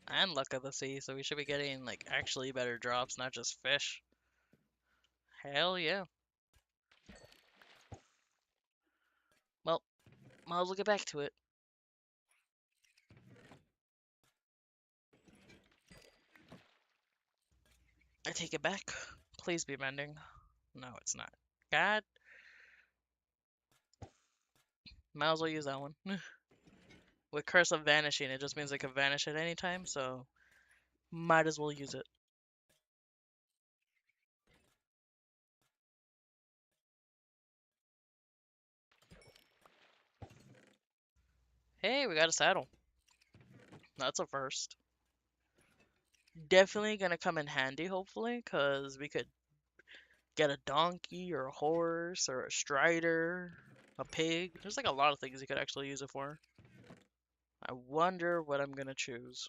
And Luck of the Sea, so we should be getting like actually better drops, not just fish. Hell yeah. Well, might as well get back to it. I take it back. Please be mending. No, it's not. God. Might as well use that one. With Curse of Vanishing, it just means it can vanish at any time, so might as well use it. Hey, we got a saddle. That's a first. Definitely gonna come in handy, hopefully, because we could get a donkey or a horse or a strider, a pig. There's like a lot of things you could actually use it for. I wonder what I'm gonna choose.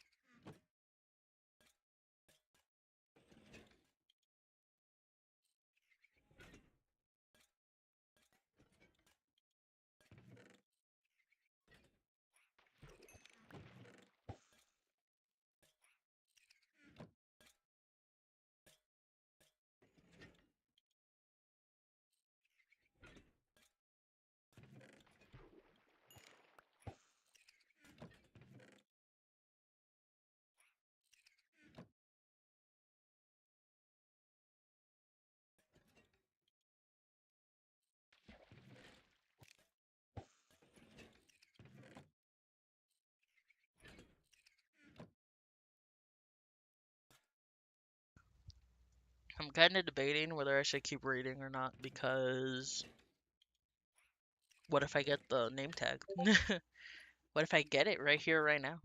I'm kind of debating whether I should keep reading or not because what if I get the name tag? What if I get it right here, right now?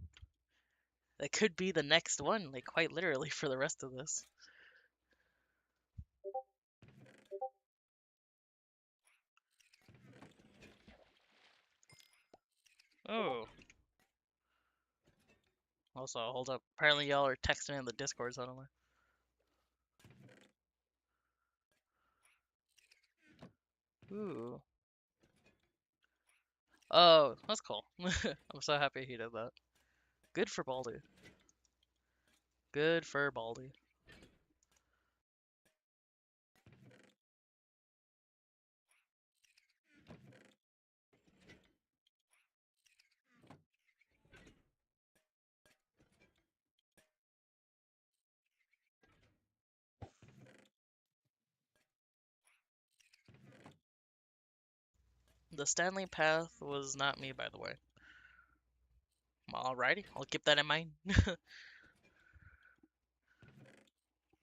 That could be the next one, like quite literally for the rest of this. Oh. Also, hold up. Apparently y'all are texting in the Discord suddenly. Ooh. Oh, that's cool. I'm so happy he did that. Good for Baldy. Good for Baldy. The Stanley Path was not me, by the way. Alrighty, I'll keep that in mind.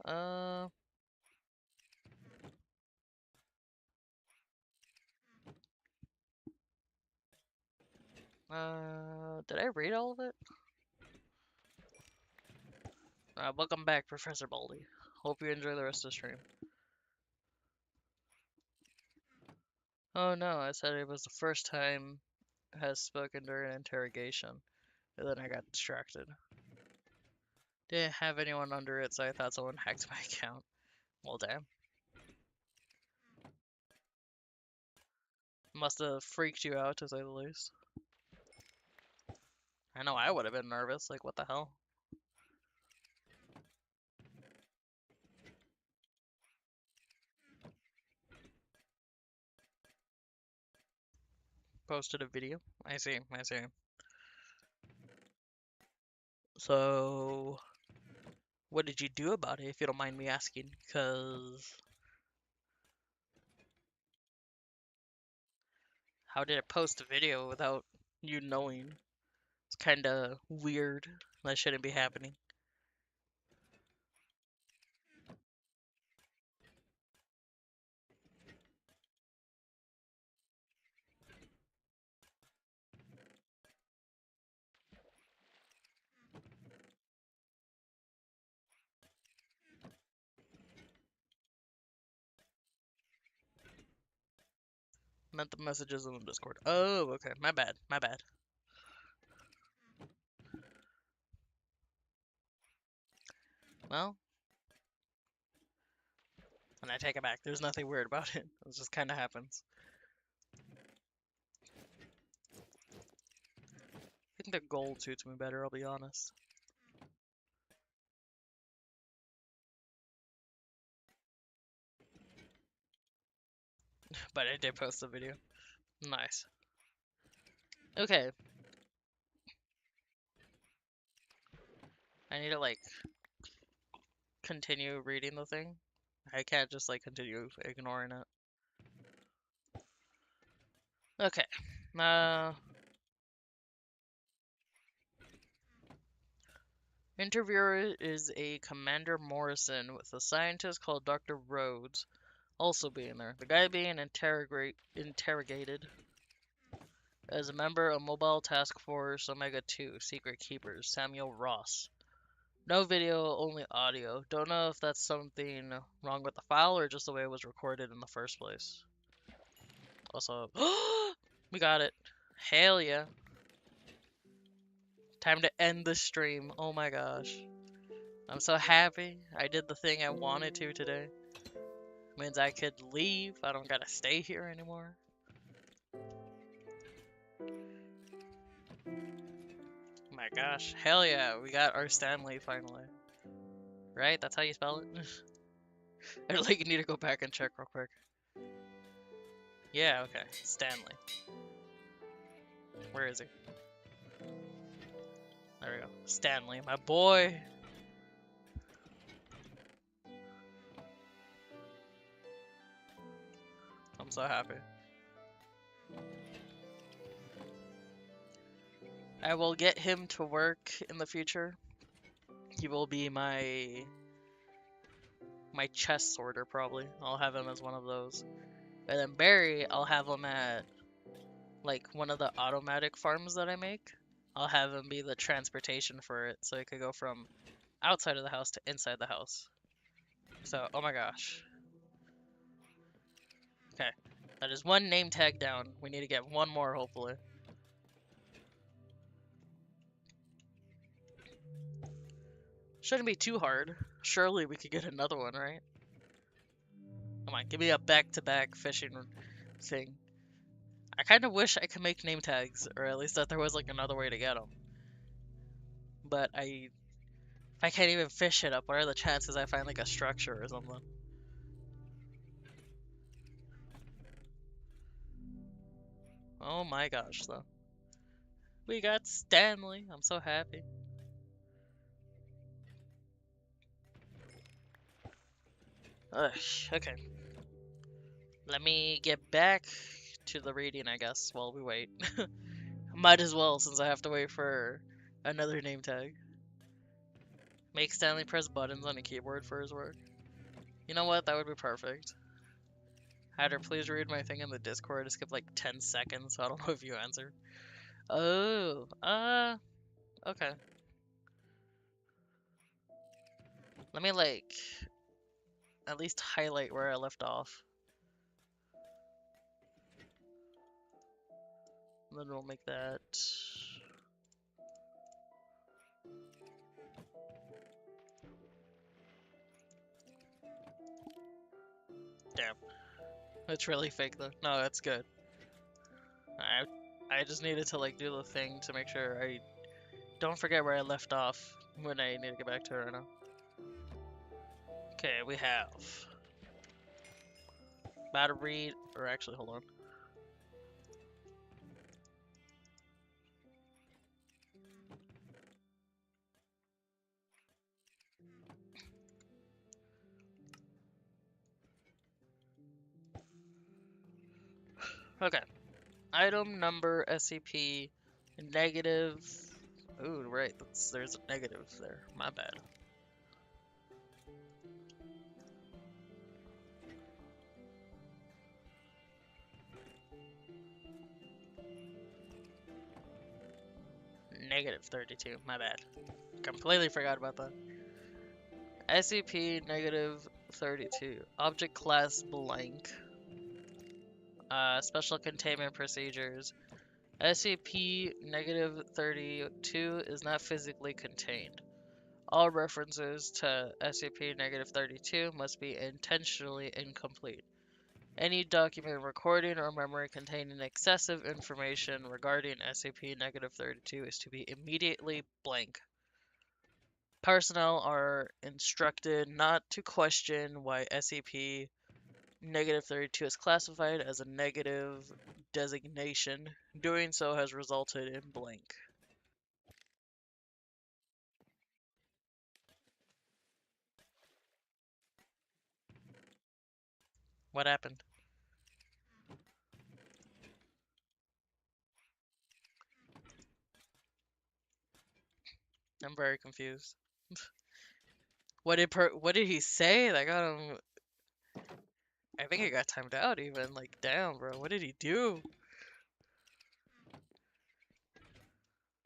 uh, did I read all of it? Welcome back, Professor Baldy. Hope you enjoy the rest of the stream. Oh no, I said it was the first time has spoken during an interrogation, and then I got distracted. Didn't have anyone under it, so I thought someone hacked my account. Well, damn. Must have freaked you out, to say the least. I know I would have been nervous. Like, what the hell? Posted a video. I see, I see. So, what did you do about it, if you don't mind me asking? Because how did it post a video without you knowing? It's kind of weird. That shouldn't be happening. Meant the messages in the Discord. Oh, okay. My bad. My bad. Well, and I take it back. There's nothing weird about it. It just kind of happens. I think the gold suits me better, I'll be honest. But I did post the video. Nice. Okay. I need to, like, continue reading the thing. I can't just like continue ignoring it. Okay. Interviewer is a Commander Morrison with a scientist called Dr. Rhodes also being there. The guy being interrogated as a member of Mobile Task Force Omega 2 Secret Keepers, Samuel Ross. No video, only audio. Don't know if that's something wrong with the file or just the way it was recorded in the first place. Also, we got it. Hell yeah. Time to end the stream. Oh my gosh. I'm so happy. I did the thing I wanted to today. Means I could leave. I don't gotta stay here anymore. Oh my gosh. Hell yeah. We got our Stanley finally. Right? That's how you spell it? I like need to go back and check real quick. Yeah, okay. Stanley. Where is he? There we go. Stanley, my boy. I'm so happy. I will get him to work in the future. He will be my chest sorter probably. I'll have him as one of those. And then Barry, I'll have him at like one of the automatic farms that I make. I'll have him be the transportation for it so it could go from outside of the house to inside the house. So, oh my gosh. Okay. That is one name tag down. We need to get one more, hopefully. Shouldn't be too hard. Surely we could get another one, right? Come on, give me a back-to-back fishing thing. I kind of wish I could make name tags, or at least that there was like another way to get them. But if I can't even fish it up, what are the chances I find like a structure or something? Oh my gosh, though. We got Stanley. I'm so happy. Ugh, okay. Let me get back to the reading, I guess, while we wait. Might as well, since I have to wait for another name tag. Make Stanley press buttons on a keyboard for his work. You know what? That would be perfect. Hatter, please read my thing in the Discord. It skipped like 10 seconds, so I don't know if you answer. Oh, okay. Let me like at least highlight where I left off. And then we'll make that. Damn. That's really fake though. No, that's good. I just needed to like do the thing to make sure I don't forget where I left off when I need to get back to it right now. Okay, we have battery, or actually, hold on. Okay. Item number SCP negative. Ooh, right. There's a negative there. My bad. Negative 32. My bad. Completely forgot about that. SCP negative 32. Object class blank. Special containment procedures. SCP negative 32 is not physically contained. All references to SCP negative 32 must be intentionally incomplete. Any document, recording, or memory containing excessive information regarding SCP negative 32 is to be immediately blank. Personnel are instructed not to question why SCP negative 32 is classified as a negative designation. Doing so has resulted in blank. What happened? I'm very confused. What did he say? That got him. I think he got timed out even. Like, damn, bro. What did he do?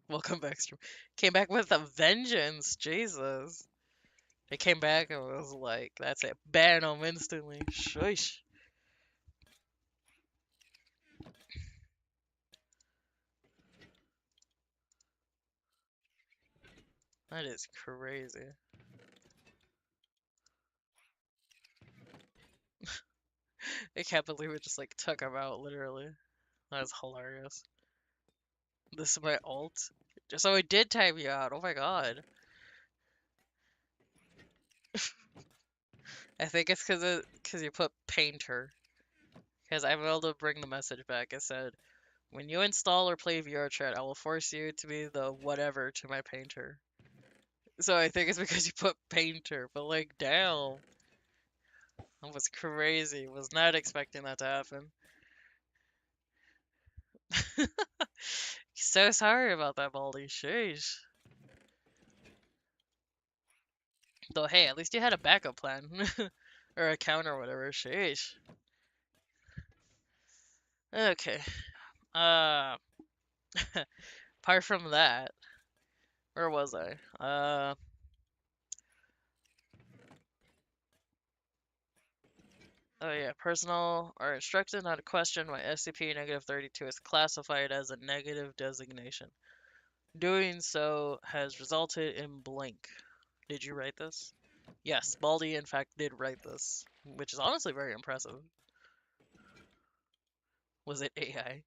Welcome back, stream. Came back with a vengeance. Jesus. They came back and was like, that's it. Ban him instantly. Shush. That is crazy. I can't believe it just like took him out, literally. That's hilarious. This is my ult. So it did time you out. Oh my god. I think it's because you put painter. Because I'm able to bring the message back. It said, when you install or play VRChat, I will force you to be the whatever to my painter. So I think it's because you put painter. But like, damn. That was crazy. Was not expecting that to happen. So sorry about that, Baldy. Sheesh. Though, hey, at least you had a backup plan. Or a counter or whatever. Sheesh. Okay. Uh, apart from that, where was I? Oh yeah, personnel are instructed not to question why SCP-32 is classified as a negative designation. Doing so has resulted in blank. Did you write this? Yes, Baldy in fact did write this, which is honestly very impressive. Was it AI?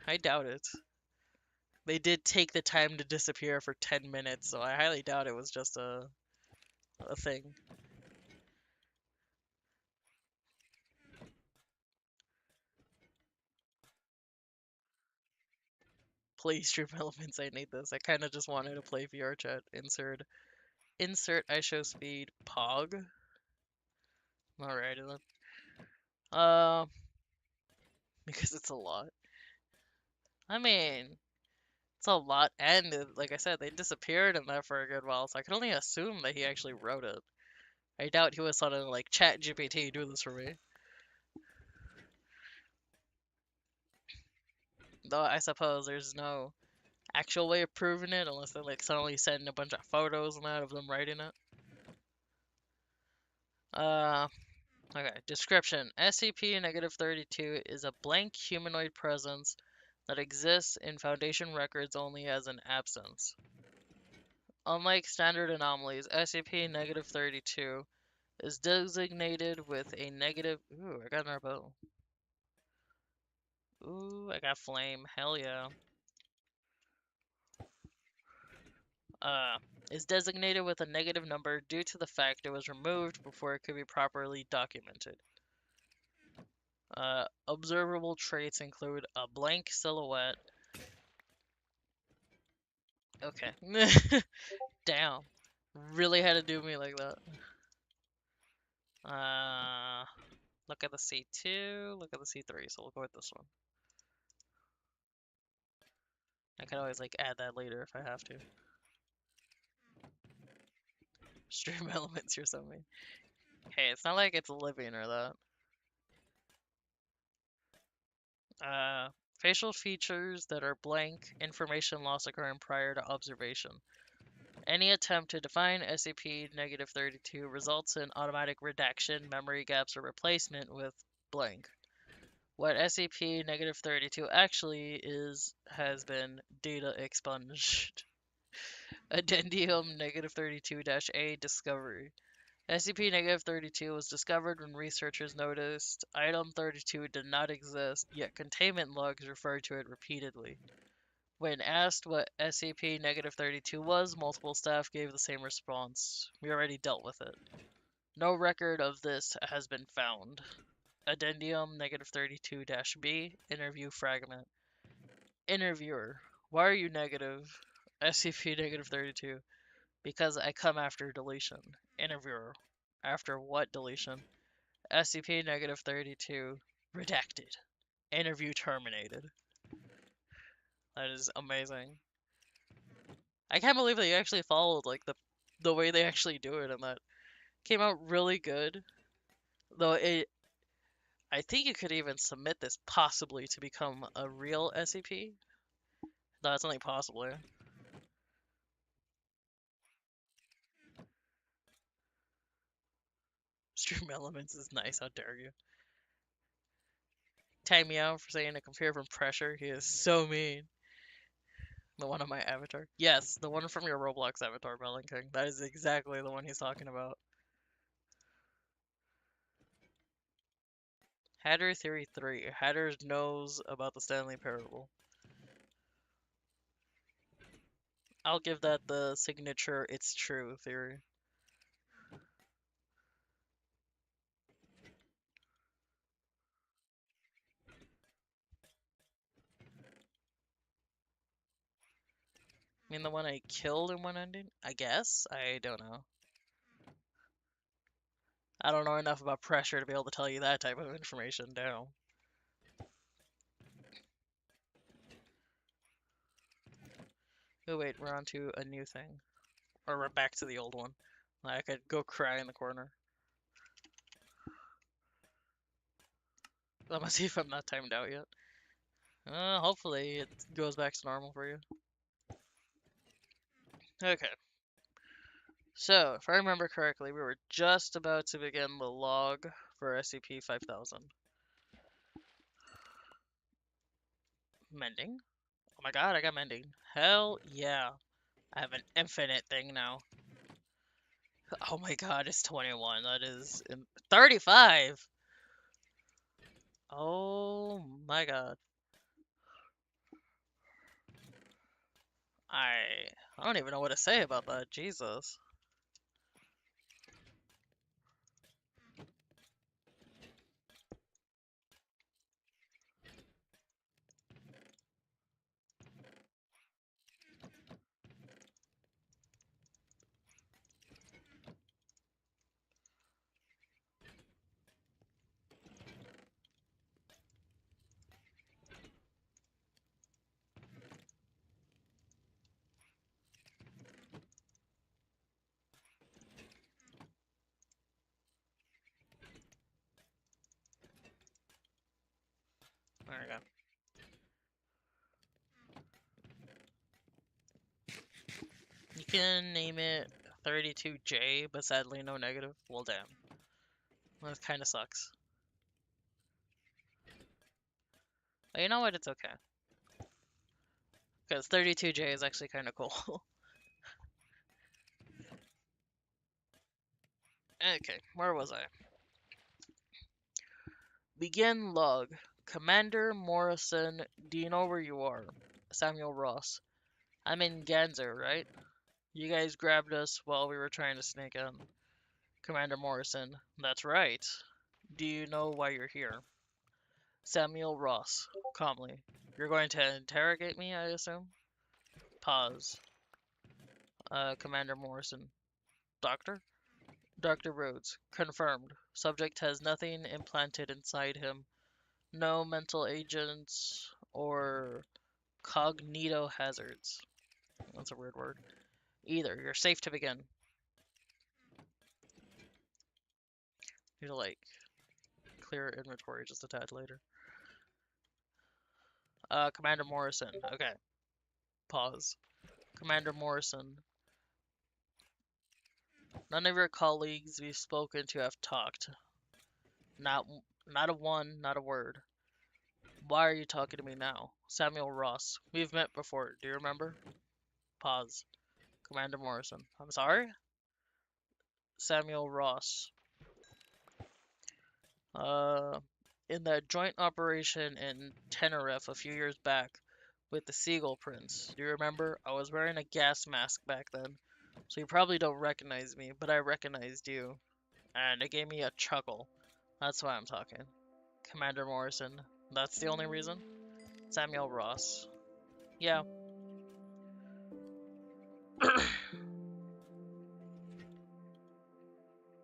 I doubt it. They did take the time to disappear for 10 minutes, so I highly doubt it was just a thing. Please, Stream Elements, I need this. I kind of just wanted to play VR chat. Insert I show speed pog. Alrighty then. Uh, because it's a lot. I mean, it's a lot, and like I said, they disappeared in there for a good while, so I can only assume that he actually wrote it. I doubt he was suddenly like, Chat GPT, do this for me. Though I suppose there's no actual way of proving it unless they like suddenly send a bunch of photos and that of them writing it. Uh, okay. Description: SCP-32 is a blank humanoid presence that exists in Foundation records only as an absence. Unlike standard anomalies, SCP-32 is designated with a negative. Ooh, I got another bow. Ooh, I got flame. Hell yeah. Uh, is designated with a negative number due to the fact it was removed before it could be properly documented. Observable traits include a blank silhouette. Okay. Damn. Really had to do me like that. Look at the C2, look at the C3, so we'll go with this one. I can always like add that later if I have to. Stream elements or something. Hey, it's not like it's living or that. Facial features that are blank, information loss occurring prior to observation. Any attempt to define SCP-32 results in automatic redaction, memory gaps, or replacement with blank. What SCP-32 actually is has been data expunged. Addendum -32-A discovery. SCP-32 was discovered when researchers noticed Item 32 did not exist, yet containment logs referred to it repeatedly. When asked what SCP-32 was, multiple staff gave the same response. We already dealt with it. No record of this has been found. Addendum -32-B interview fragment. Interviewer: why are you negative? SCP-32: because I come after deletion. Interviewer: after what deletion? SCP -32. Redacted. Interview terminated. That is amazing. I can't believe that you actually followed like the way they actually do it, and that came out really good. Though I think you could even submit this possibly to become a real SCP. No, it's only possibly. Stream elements is nice. How dare you? Tag me out for saying to compare from pressure. He is so mean. The one on my avatar. Yes, the one from your Roblox avatar, Melon King. That is exactly the one he's talking about. Hatter Theory 3. Hatter knows about the Stanley Parable. I'll give that the signature "it's true" theory. I mean, the one I killed in one ending? I guess? I don't know. I don't know enough about pressure to be able to tell you that type of information, no. Oh wait, we're on to a new thing. Or we're back to the old one. I could go cry in the corner. Let me see if I'm not timed out yet. Hopefully it goes back to normal for you. Okay. So, if I remember correctly, we were just about to begin the log for SCP-5000. Mending? Oh my god, I got mending. Hell yeah. I have an infinite thing now. Oh my god, it's 21. That is 35. Oh my god. I I don't even know what to say about that. Jesus. There we go. You can name it 32J, but sadly no negative. Well, damn. That kind of sucks. But you know what? It's okay. Because 32J is actually kind of cool. Okay, where was I? Begin log. Commander Morrison, do you know where you are? Samuel Ross. I'm in Ganzer, right? You guys grabbed us while we were trying to sneak in. Commander Morrison. That's right. Do you know why you're here? Samuel Ross. Calmly. You're going to interrogate me, I assume? Pause. Commander Morrison. Doctor? Dr. Rhodes. Confirmed. Subject has nothing implanted inside him. No mental agents or cognito hazards. That's a weird word. Either. You're safe to begin. Need to, like, clear inventory just a tad later. Commander Morrison. Okay. Pause. Commander Morrison. None of your colleagues we've spoken to have talked. Not a one, not a word. Why are you talking to me now? Samuel Ross. We've met before. Do you remember? Pause. Commander Morrison. I'm sorry? Samuel Ross. Uh, in that joint operation in Tenerife a few years back with the Seagull Prince. Do you remember? I was wearing a gas mask back then, so you probably don't recognize me, but I recognized you. And it gave me a chuckle. That's why I'm talking. Commander Morrison. That's the only reason? Samuel Ross. Yeah.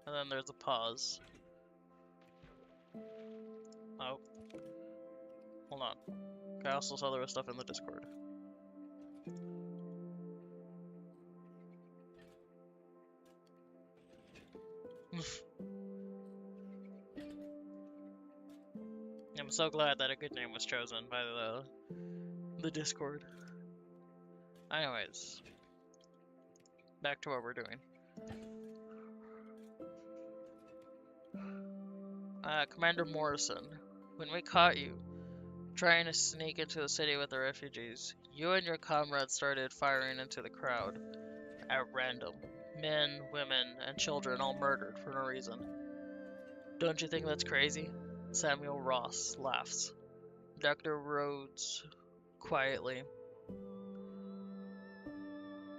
And then there's a pause. Oh, hold on. Okay, I also saw there was stuff in the Discord. I'm so glad that a good name was chosen by the Discord. Anyways, back to what we're doing. Commander Morrison, when we caught you trying to sneak into the city with the refugees, you and your comrades started firing into the crowd at random. Men, women, and children all murdered for no reason. Don't you think that's crazy? Samuel Ross laughs. Dr. Rhodes quietly.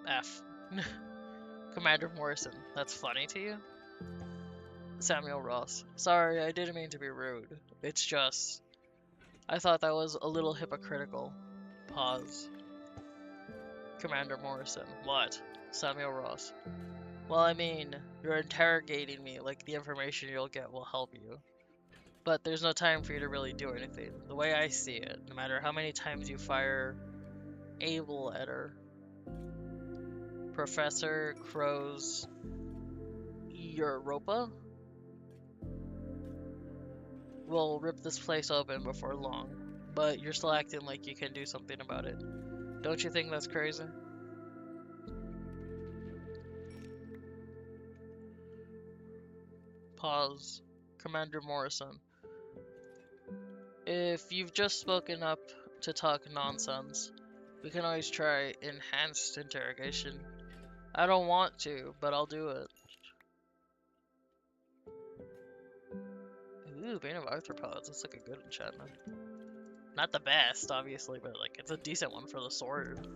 F. Commander Morrison, that's funny to you? Samuel Ross. Sorry, I didn't mean to be rude. It's just, I thought that was a little hypocritical. Pause. Commander Morrison. What? Samuel Ross. Well, I mean, you're interrogating me like the information you'll get will help you. But there's no time for you to really do anything. The way I see it, no matter how many times you fire Abel at her, Professor Crow's Europa will rip this place open before long. But you're still acting like you can do something about it. Don't you think that's crazy? Pause. Commander Morrison. If you've just spoken up to talk nonsense, we can always try enhanced interrogation. I don't want to, but I'll do it. Ooh, Bane of Arthropods. That's like a good enchantment. Not the best, obviously, but like it's a decent one for the sword.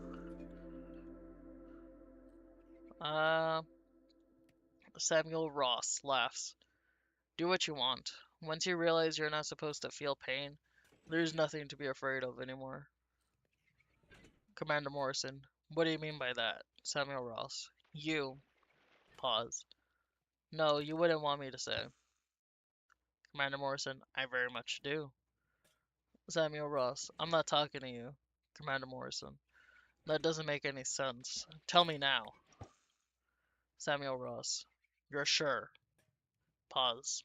Samuel Ross laughs. Do what you want. Once you realize you're not supposed to feel pain, there's nothing to be afraid of anymore. Commander Morrison. What do you mean by that? Samuel Ross. You. Pause. No, you wouldn't want me to say. Commander Morrison. I very much do. Samuel Ross. I'm not talking to you. Commander Morrison. That doesn't make any sense. Tell me now. Samuel Ross. You're sure. Pause.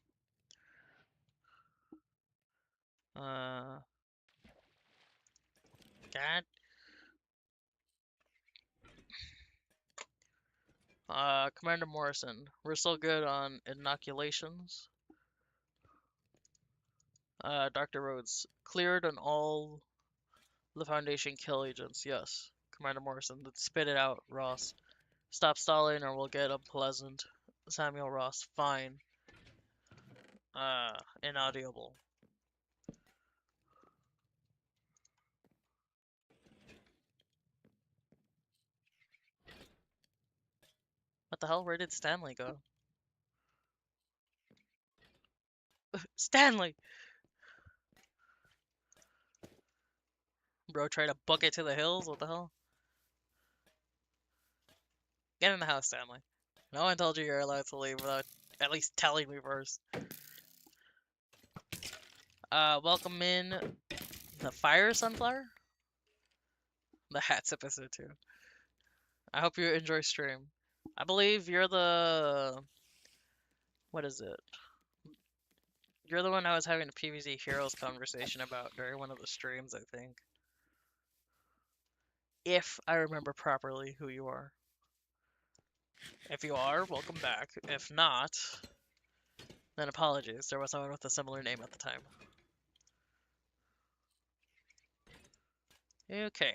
God. Commander Morrison. We're still good on inoculations. Dr. Rhodes. Cleared on all the Foundation kill agents. Yes. Commander Morrison. Let's spit it out, Ross. Stop stalling or we'll get unpleasant. Samuel Ross. Fine. Inaudible. What the hell? Where did Stanley go? Stanley! Bro, try to book it to the hills? What the hell? Get in the house, Stanley. No one told you you're allowed to leave without at least telling me first. Welcome in the Fire Sunflower? The Hats episode 2. I hope you enjoy stream. I believe you're the... What is it? You're the one I was having a PvZ Heroes conversation about during one of the streams, I think. If I remember properly who you are. If you are, welcome back. If not, then apologies. There was someone with a similar name at the time. Okay.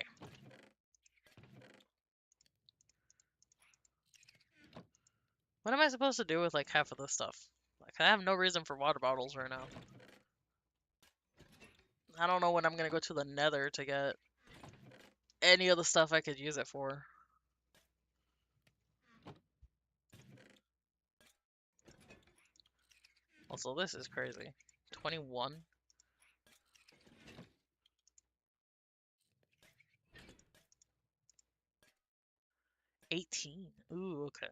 What am I supposed to do with like half of this stuff? Like I have no reason for water bottles right now. I don't know when I'm gonna go to the Nether to get any of the stuff I could use it for. Also, this is crazy. 21? 18? Ooh, okay.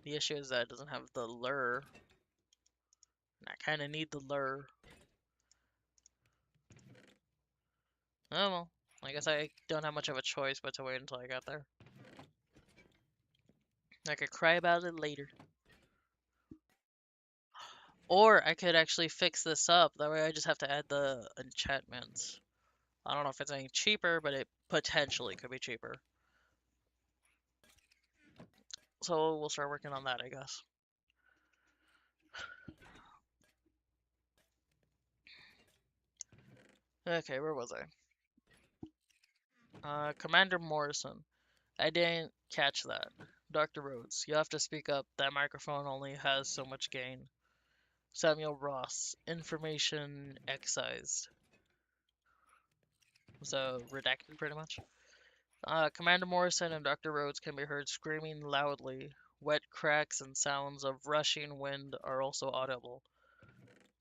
The issue is that it doesn't have the lure. And I kind of need the lure. Oh well. I guess I don't have much of a choice but to wait until I got there. I could cry about it later. Or I could actually fix this up. That way I just have to add the enchantments. I don't know if it's any cheaper, but it potentially could be cheaper. So we'll start working on that, I guess. Okay, where was I? Commander Morrison. I didn't catch that. Dr. Rhodes, you have to speak up. That microphone only has so much gain. Samuel Ross. Information excised. So, redacted pretty much. Commander Morrison and Dr. Rhodes can be heard screaming loudly. Wet cracks and sounds of rushing wind are also audible.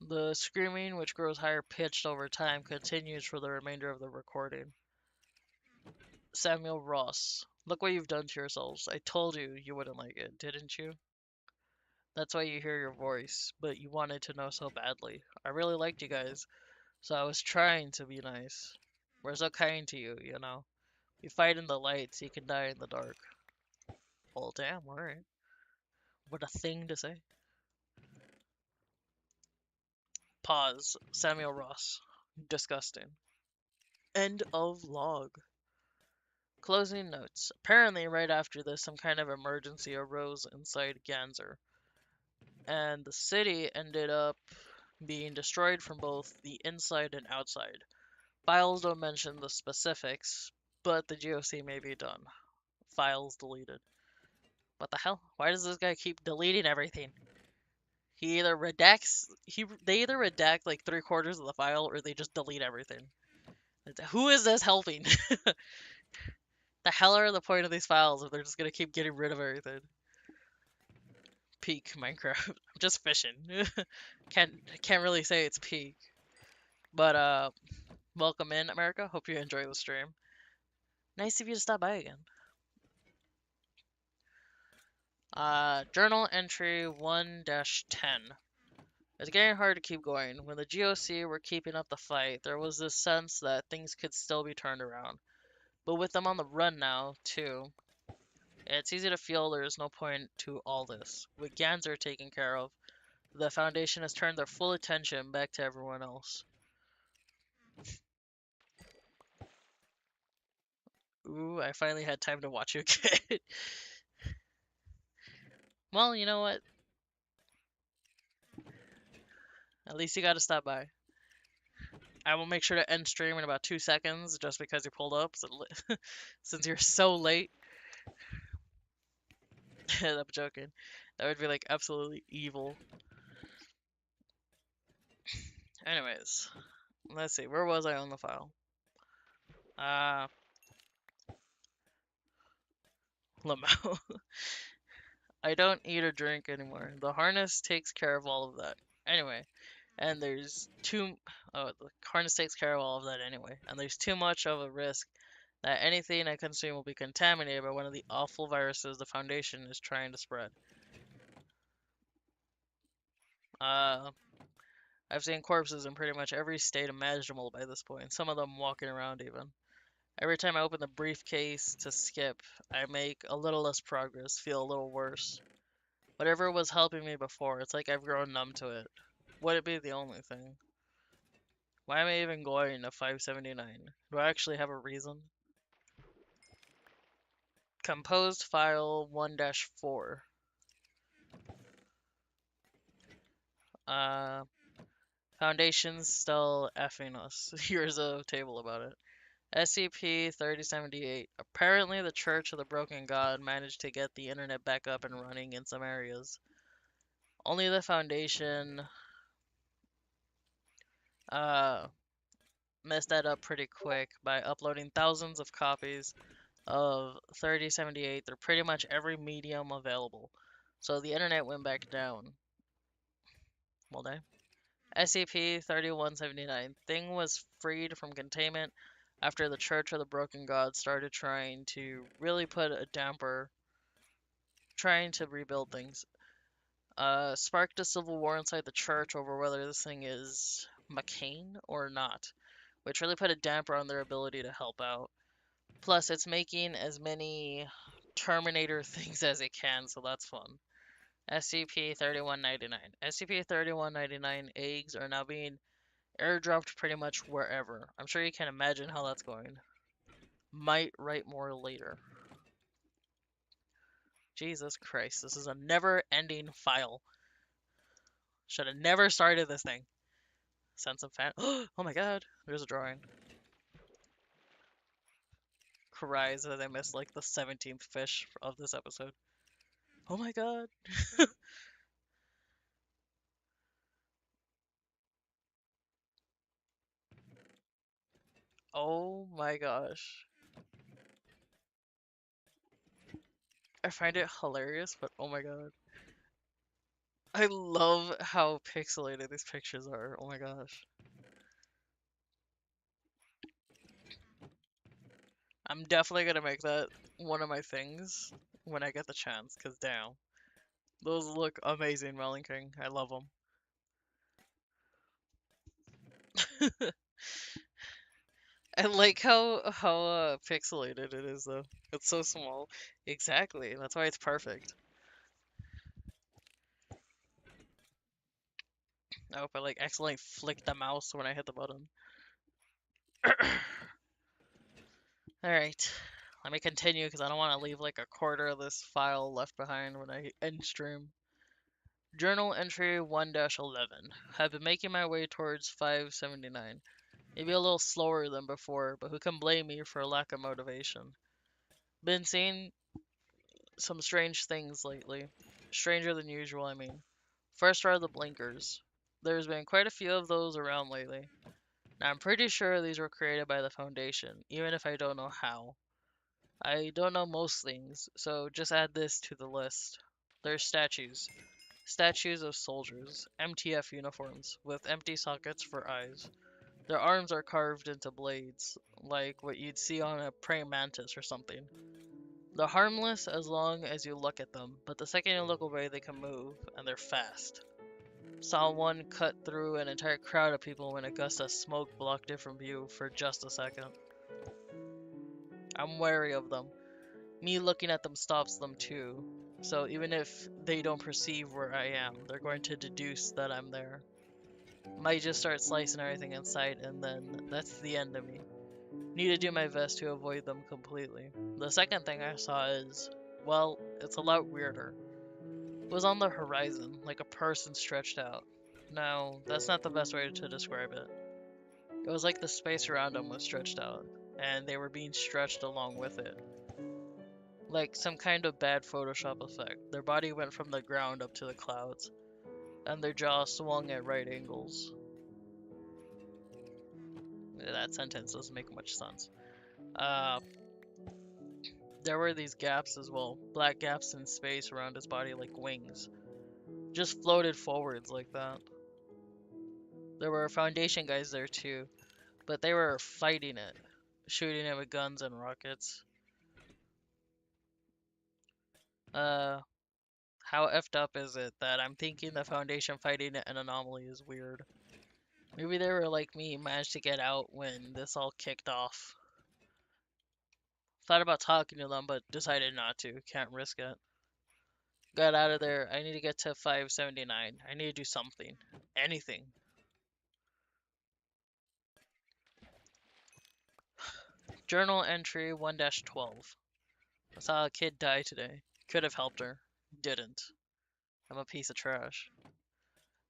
The screaming, which grows higher pitched over time, continues for the remainder of the recording. Samuel Ross. Look what you've done to yourselves. I told you you wouldn't like it, didn't you? That's why you hear your voice, but you wanted to know so badly. I really liked you guys, so I was trying to be nice. We're so kind to you, you know. You fight in the light so you can die in the dark. Well, damn, alright. What a thing to say. Pause. Samuel Ross. Disgusting. End of log. Closing notes. Apparently, right after this, some kind of emergency arose inside Ganzer, and the city ended up being destroyed from both the inside and outside. Files don't mention the specifics, but the GOC may be done. Files deleted. What the hell? Why does this guy keep deleting everything? He either redacts they either redact like 3/4 of the file or they just delete everything. Who is this helping? The hell are the point of these files if they're just gonna keep getting rid of everything? Peak Minecraft. I'm just fishing. Can't really say it's peak. But welcome in America. Hope you enjoy the stream. Nice of you to stop by again. Journal entry 1-10. It's getting hard to keep going. When the GOC were keeping up the fight, there was this sense that things could still be turned around. But with them on the run now, too, it's easy to feel there is no point to all this. With Ganzer taken care of, the Foundation has turned their full attention back to everyone else. Ooh, I finally had time to watch you again. Well, you know what? At least you got to stop by. I will make sure to end stream in about 2 seconds just because you pulled up. So since you're so late. I'm joking. That would be like absolutely evil. Anyways, let's see. Where was I on the file? Lamau. I don't eat or drink anymore. The harness takes care of all of that. Anyway, and there's too. Oh, the harness takes care of all of that anyway. And there's too much of a risk that anything I consume will be contaminated by one of the awful viruses the Foundation is trying to spread. I've seen corpses in pretty much every state imaginable by this point, some of them walking around even. Every time I open the briefcase to skip, I make a little less progress, feel a little worse. Whatever was helping me before, it's like I've grown numb to it. Would it be the only thing? Why am I even going to 579? Do I actually have a reason? Composed file 1-4. Uh, Foundation's still effing us. Here's a table about it. SCP-3078. Apparently, the Church of the Broken God managed to get the internet back up and running in some areas. Only the Foundation messed that up pretty quick by uploading thousands of copies of 3078 through pretty much every medium available. So the internet went back down. Well, day. SCP-3179. Thing was freed from containment after the Church of the Broken God started trying to really put a damper trying to rebuild things. Sparked a civil war inside the church over whether this thing is McCain or not, which really put a damper on their ability to help out. Plus, it's making as many Terminator things as it can, so that's fun. SCP-3199. SCP-3199 eggs are now being airdropped pretty much wherever. I'm sure you can imagine how that's going. Might write more later. Jesus Christ, this is a never-ending file. Should have never started this thing. Send some fan. Oh my god, there's a drawing. Cries that I missed like the 17th fish of this episode. Oh my god. Oh my gosh. I find it hilarious, but oh my god. I love how pixelated these pictures are. Oh my gosh. I'm definitely gonna make that one of my things when I get the chance, because damn. Those look amazing, Melon King. I love them. I like how pixelated it is though. It's so small. Exactly. That's why it's perfect. I hope I like accidentally flicked the mouse when I hit the button. Alright. Let me continue because I don't want to leave like a quarter of this file left behind when I end stream. Journal entry 1-11. Have been making my way towards 579. Maybe a little slower than before, but who can blame me for a lack of motivation? Been seeing some strange things lately. Stranger than usual, I mean. First are the blinkers. There's been quite a few of those around lately. Now, I'm pretty sure these were created by the Foundation, even if I don't know how. I don't know most things, so just add this to the list. There's statues. Statues of soldiers, MTF uniforms, with empty sockets for eyes. Their arms are carved into blades, like what you'd see on a praying mantis or something. They're harmless as long as you look at them, but the second you look away, they can move, and they're fast. Saw one cut through an entire crowd of people when a gust of smoke blocked it from view for just a second. I'm wary of them. Me looking at them stops them too. So even if they don't perceive where I am, they're going to deduce that I'm there. Might just start slicing everything in sight, and then that's the end of me. Need to do my best to avoid them completely. The second thing I saw is, well, it's a lot weirder. It was on the horizon, like a person stretched out. No, that's not the best way to describe it. It was like the space around them was stretched out, and they were being stretched along with it. Like some kind of bad Photoshop effect. Their body went from the ground up to the clouds, and their jaw swung at right angles. That sentence doesn't make much sense. Uh, there were these gaps as well, black gaps in space around his body like wings. Just floated forwards like that. There were Foundation guys there too, but they were fighting it, shooting it with guns and rockets. Uh, how effed up is it that I'm thinking the Foundation fighting an anomaly is weird? Maybe they were like me, managed to get out when this all kicked off. Thought about talking to them, but decided not to. Can't risk it. Got out of there. I need to get to 579. I need to do something. Anything. Journal entry 1-12. I saw a kid die today. Could have helped her. Didn't. I'm a piece of trash.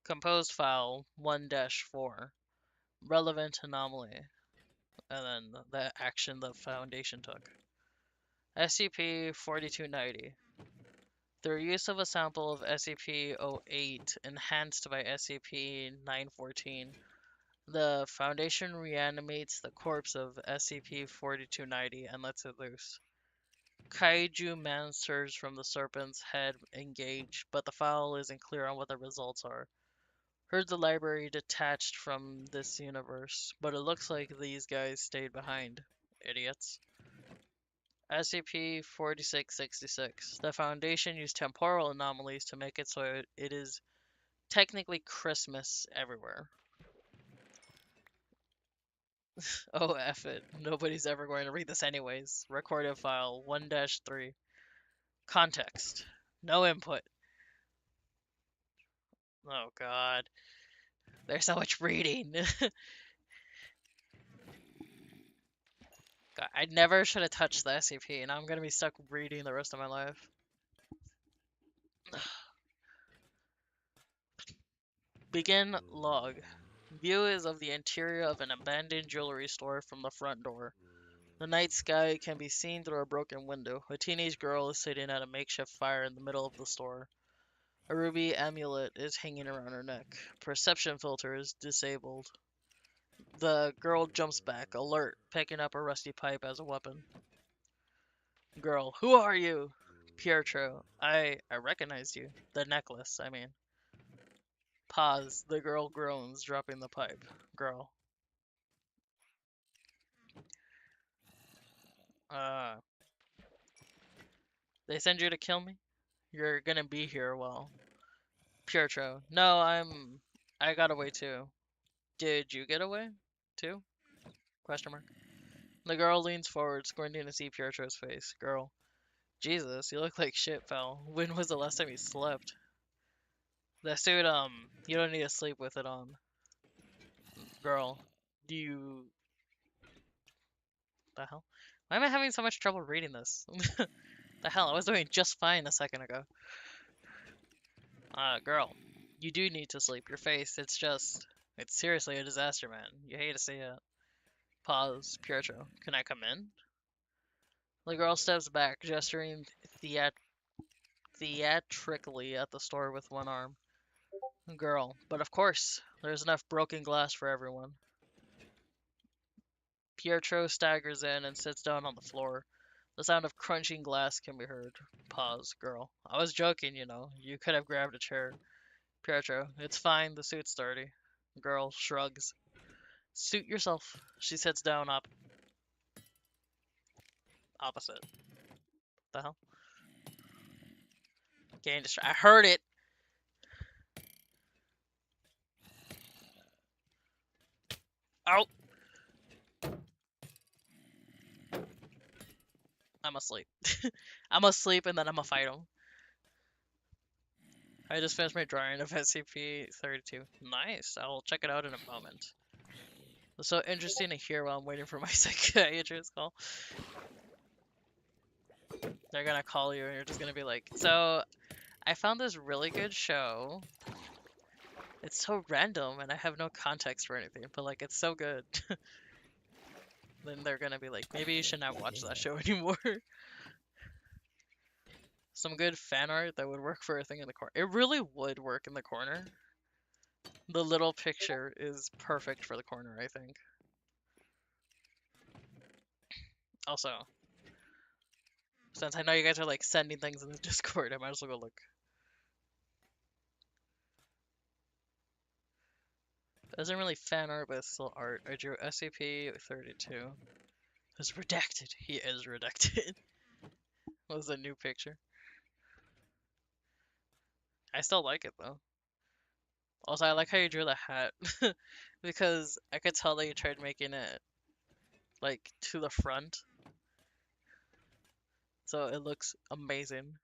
Composed file 1-4. Relevant anomaly. And then the action the Foundation took. SCP-4290. Through use of a sample of SCP-08 enhanced by SCP-914, the Foundation reanimates the corpse of SCP-4290 and lets it loose. Kaiju monsters from the serpent's head engage, but the file isn't clear on what the results are. Heard the library detached from this universe, but it looks like these guys stayed behind. Idiots. SCP-4666. The Foundation used temporal anomalies to make it so it is technically Christmas everywhere. Oh, F it. Nobody's ever going to read this anyways. Recorded file 1-3. Context. No input. Oh, God. There's so much reading. God, I never should have touched the SCP, and I'm gonna be stuck reading the rest of my life. Begin log. View is of the interior of an abandoned jewelry store from the front door. The night sky can be seen through a broken window. A teenage girl is sitting at a makeshift fire in the middle of the store. A ruby amulet is hanging around her neck. Perception filter is disabled. The girl jumps back, alert, picking up a rusty pipe as a weapon. Girl, who are you? Pietro, I recognized you. The necklace, I mean. Pause. The girl groans, dropping the pipe. Girl. Uh, they send you to kill me? You're gonna be here, well. Pietro, no, I got away too. Did you get away? Too? Question mark. The girl leans forward, squinting to see Pietro's face. Girl. Jesus, you look like shit, pal. When was the last time you slept? The suit, you don't need to sleep with it on. Girl, do you... The hell? Why am I having so much trouble reading this? The hell, I was doing just fine a second ago. Girl, you do need to sleep. Your face, it's seriously a disaster, man. You hate to see it. Pause. Pietro, can I come in? The girl steps back, gesturing theatrically at the store with one arm. Girl, but of course, there's enough broken glass for everyone. Pietro staggers in and sits down on the floor. The sound of crunching glass can be heard. Pause. Girl, I was joking, you know. You could have grabbed a chair. Pietro, it's fine, the suit's sturdy. Girl shrugs. Suit yourself. She sits down opposite. The hell? Getting distracted. I heard it! Oh! I'm asleep. I'm asleep and then I'm gonna fight him. I just finished my drawing of SCP-32. Nice. I'll check it out in a moment. It's so interesting to hear while I'm waiting for my psychiatrist call. They're gonna call you and you're just gonna be like, so, I found this really good show. It's so random and I have no context for anything, but like, it's so good. Then they're gonna be like, maybe you should not watch that show anymore. Some good fan art that would work for a thing in the corner. It really would work in the corner. The little picture is perfect for the corner, I think. Also, since I know you guys are like sending things in the Discord, I might as well go look. Isn't really fan art, but it's still art. I drew SCP-32. It's redacted. He is redacted. What was a new picture? I still like it though. Also, I like how you drew the hat. Because I could tell that you tried making it like to the front. So it looks amazing.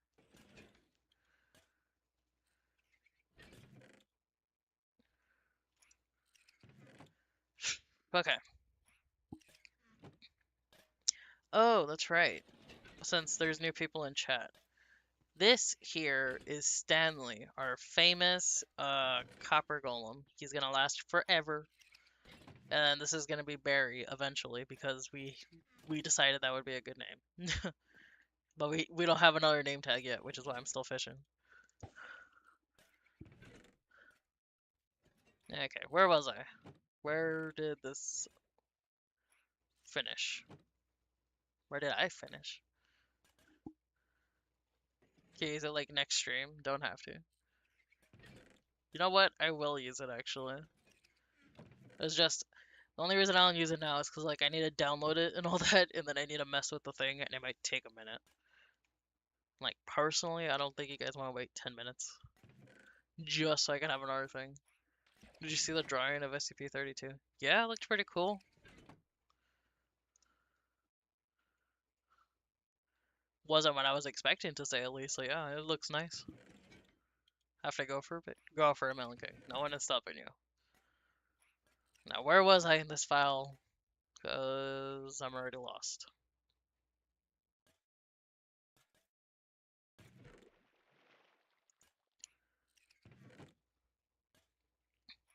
Okay. Oh, that's right. Since there's new people in chat. This here is Stanley, our famous copper golem. He's gonna last forever. And this is gonna be Barry eventually because we decided that would be a good name. But we don't have another name tag yet, which is why I'm still fishing. Okay, where was I? Where did this finish? Where did I finish? Okay, use it like next stream. Don't have to. You know what? I will use it actually. It's just The only reason I don't use it now is because like I need to download it and all that, and then I need to mess with the thing, and it might take a minute. Like personally, I don't think you guys want to wait 10 minutes just so I can have another thing. Did you see the drawing of SCP-32? Yeah, it looked pretty cool. Wasn't what I was expecting to say at least. So yeah, it looks nice. Have to go for a bit. Go for a Melon King. No one is stopping you. Now, where was I in this file? Cause I'm already lost.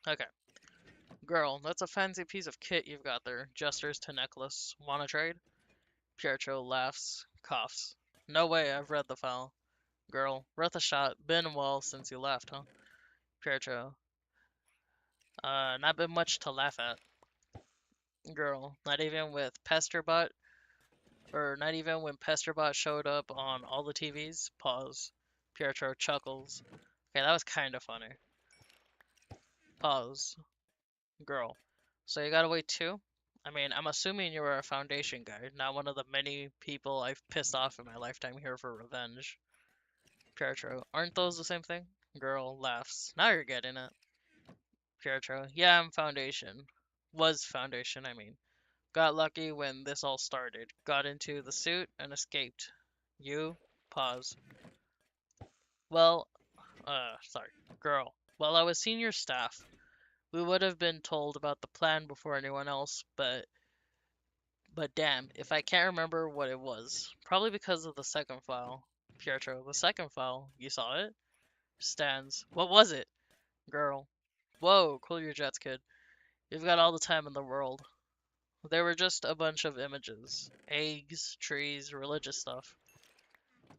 Okay. Girl, that's a fancy piece of kit you've got there. Gestures to necklace. Wanna trade? Pietro laughs, coughs. No way, I've read the file. Girl, worth a shot. Been a while since you left, huh? Pietro. Not been much to laugh at. Girl, not even with Pesterbot, or not even when Pesterbot showed up on all the TVs? Pause. Pietro chuckles. Okay, that was kind of funny. Pause. Girl. So you gotta wait too? I mean, I'm assuming you were a Foundation guy, not one of the many people I've pissed off in my lifetime here for revenge. Pietro. Aren't those the same thing? Girl laughs. Now you're getting it. Pietro. Yeah, I'm Foundation. Was Foundation, I mean. Got lucky when this all started. Got into the suit and escaped. You? Pause. Well, sorry. Girl. Well, I was senior staff. We would have been told about the plan before anyone else, but damn, if I can't remember what it was. Probably because of the second file. Pietro, the second file. You saw it? Stands. What was it? Girl. Whoa, cool your jets, kid. You've got all the time in the world. They were just a bunch of images. Eggs, trees, religious stuff.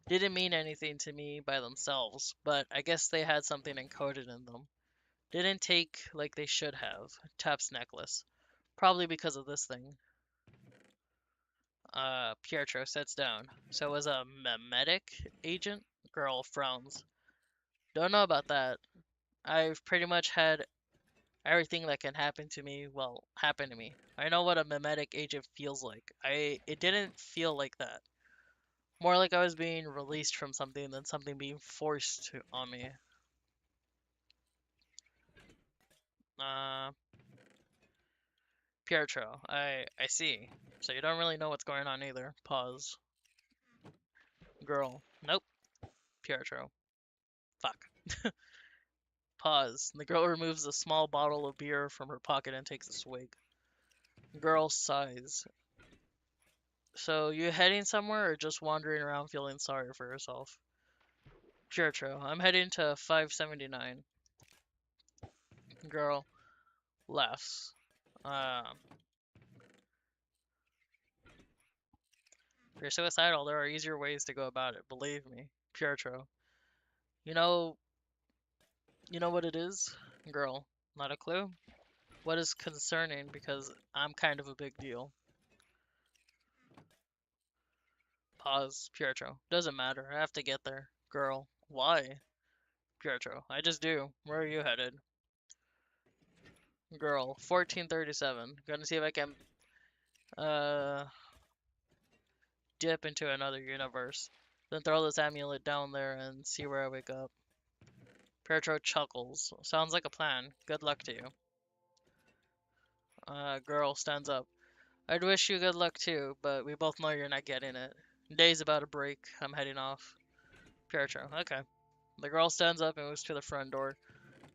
Didn't mean anything to me by themselves, but I guess they had something encoded in them. Didn't take like they should have. Taps necklace. Probably because of this thing. Pietro sits down. So was a memetic agent? Girl frowns. Don't know about that. I've pretty much had everything that can happen to me, well, happen to me. I know what a memetic agent feels like. It didn't feel like that. More like I was being released from something than something being forced on me. Uh, Pietro, I see. So you don't really know what's going on either. Pause. Girl, nope. Pietro, fuck. Pause. The girl removes a small bottle of beer from her pocket and takes a swig. Girl sighs. So you heading somewhere or just wandering around feeling sorry for yourself? Pietro, I'm heading to 579. Girl laughs. Um, if you're suicidal, there are easier ways to go about it, believe me. Pietro, you know, you know what it is? Girl, not a clue? What is concerning because I'm kind of a big deal. Pause. Pietro, doesn't matter, I have to get there. Girl, why? Pietro, I just do. Where are you headed? Girl, 1437. Gonna see if I can, uh, dip into another universe. Then throw this amulet down there and see where I wake up. Pietro chuckles. Sounds like a plan. Good luck to you. Girl stands up. I'd wish you good luck too, but we both know you're not getting it. Day's about to break. I'm heading off. Pietro, okay. The girl stands up and moves to the front door.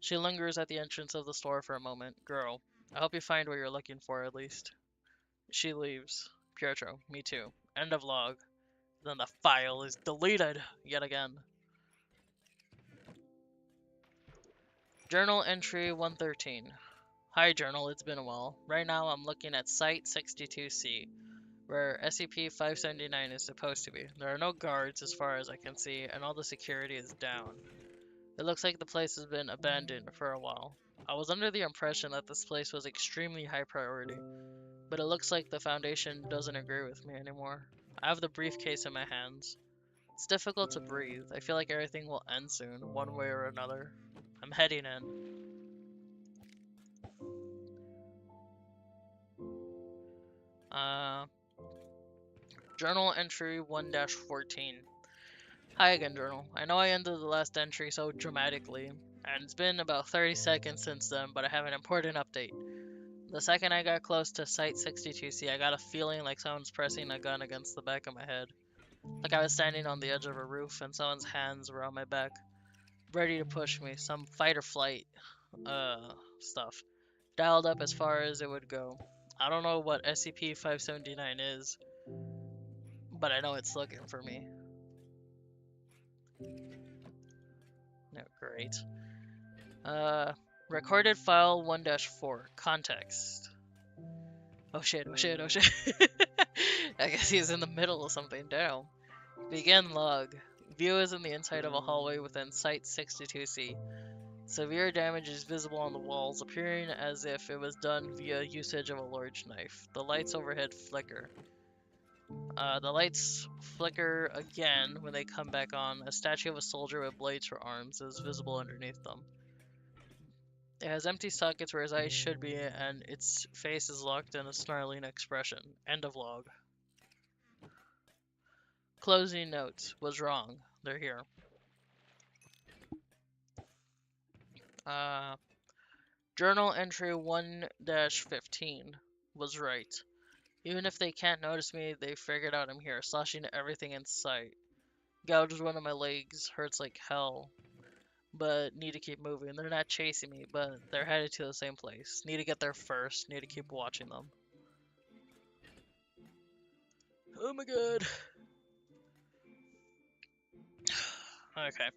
She lingers at the entrance of the store for a moment. Girl, I hope you find what you're looking for at least. She leaves. Pietro, me too. End of log. Then the file is deleted yet again. Journal entry 113. Hi Journal, it's been a while. Right now I'm looking at Site 62C, where SCP-579 is supposed to be. There are no guards as far as I can see, and all the security is down. It looks like the place has been abandoned for a while. I was under the impression that this place was extremely high priority, but it looks like the Foundation doesn't agree with me anymore. I have the briefcase in my hands. It's difficult to breathe. I feel like everything will end soon, one way or another. I'm heading in. Uh, Journal entry 1-14. Hi again, Journal. I know I ended the last entry so dramatically, and it's been about 30 seconds since then, but I have an important update. The second I got close to Site 62C, I got a feeling like someone's pressing a gun against the back of my head. Like I was standing on the edge of a roof and someone's hands were on my back, ready to push me. Some fight or flight, stuff. Dialed up as far as it would go. I don't know what SCP-579 is, but I know it's looking for me. No, great. Recorded file 1-4. Context. Oh shit, oh shit, oh shit. I guess he's in the middle of something. Damn. Begin log. View is in the inside of a hallway within Site 62C. Severe damage is visible on the walls, appearing as if it was done via usage of a large knife. The lights overhead flicker. The lights flicker again when they come back on. A statue of a soldier with blades for arms is visible underneath them. It has empty sockets where his eyes should be, and its face is locked in a snarling expression. End of log. Closing notes. Was wrong. They're here. Journal entry 1-15. Was right. Even if they can't notice me, they figured out I'm here, slashing everything in sight. Gouged one of my legs, hurts like hell, but need to keep moving. They're not chasing me, but they're headed to the same place. Need to get there first, need to keep watching them. Oh my god. Okay.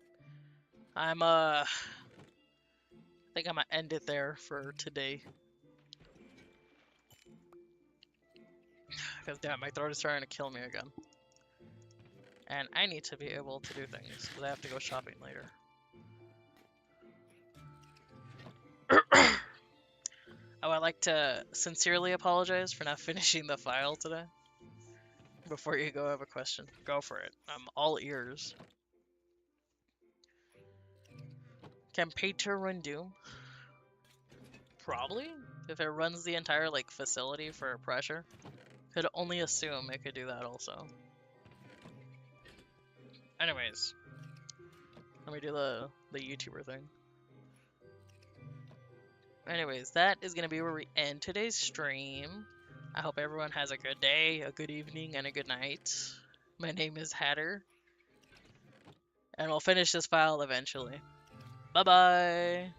I think I'm gonna end it there for today. Because damn, my throat is starting to kill me again. And I need to be able to do things, because I have to go shopping later. I would like to sincerely apologize for not finishing the file today. Before you go, I have a question. Go for it. I'm all ears. Can Pater run Doom? Probably. If it runs the entire facility for pressure. Could only assume it could do that also. Anyways. Let me do the YouTuber thing. Anyways, that is going to be where we end today's stream. I hope everyone has a good day, a good evening, and a good night. My name is Hatter. And we'll finish this file eventually. Bye-bye!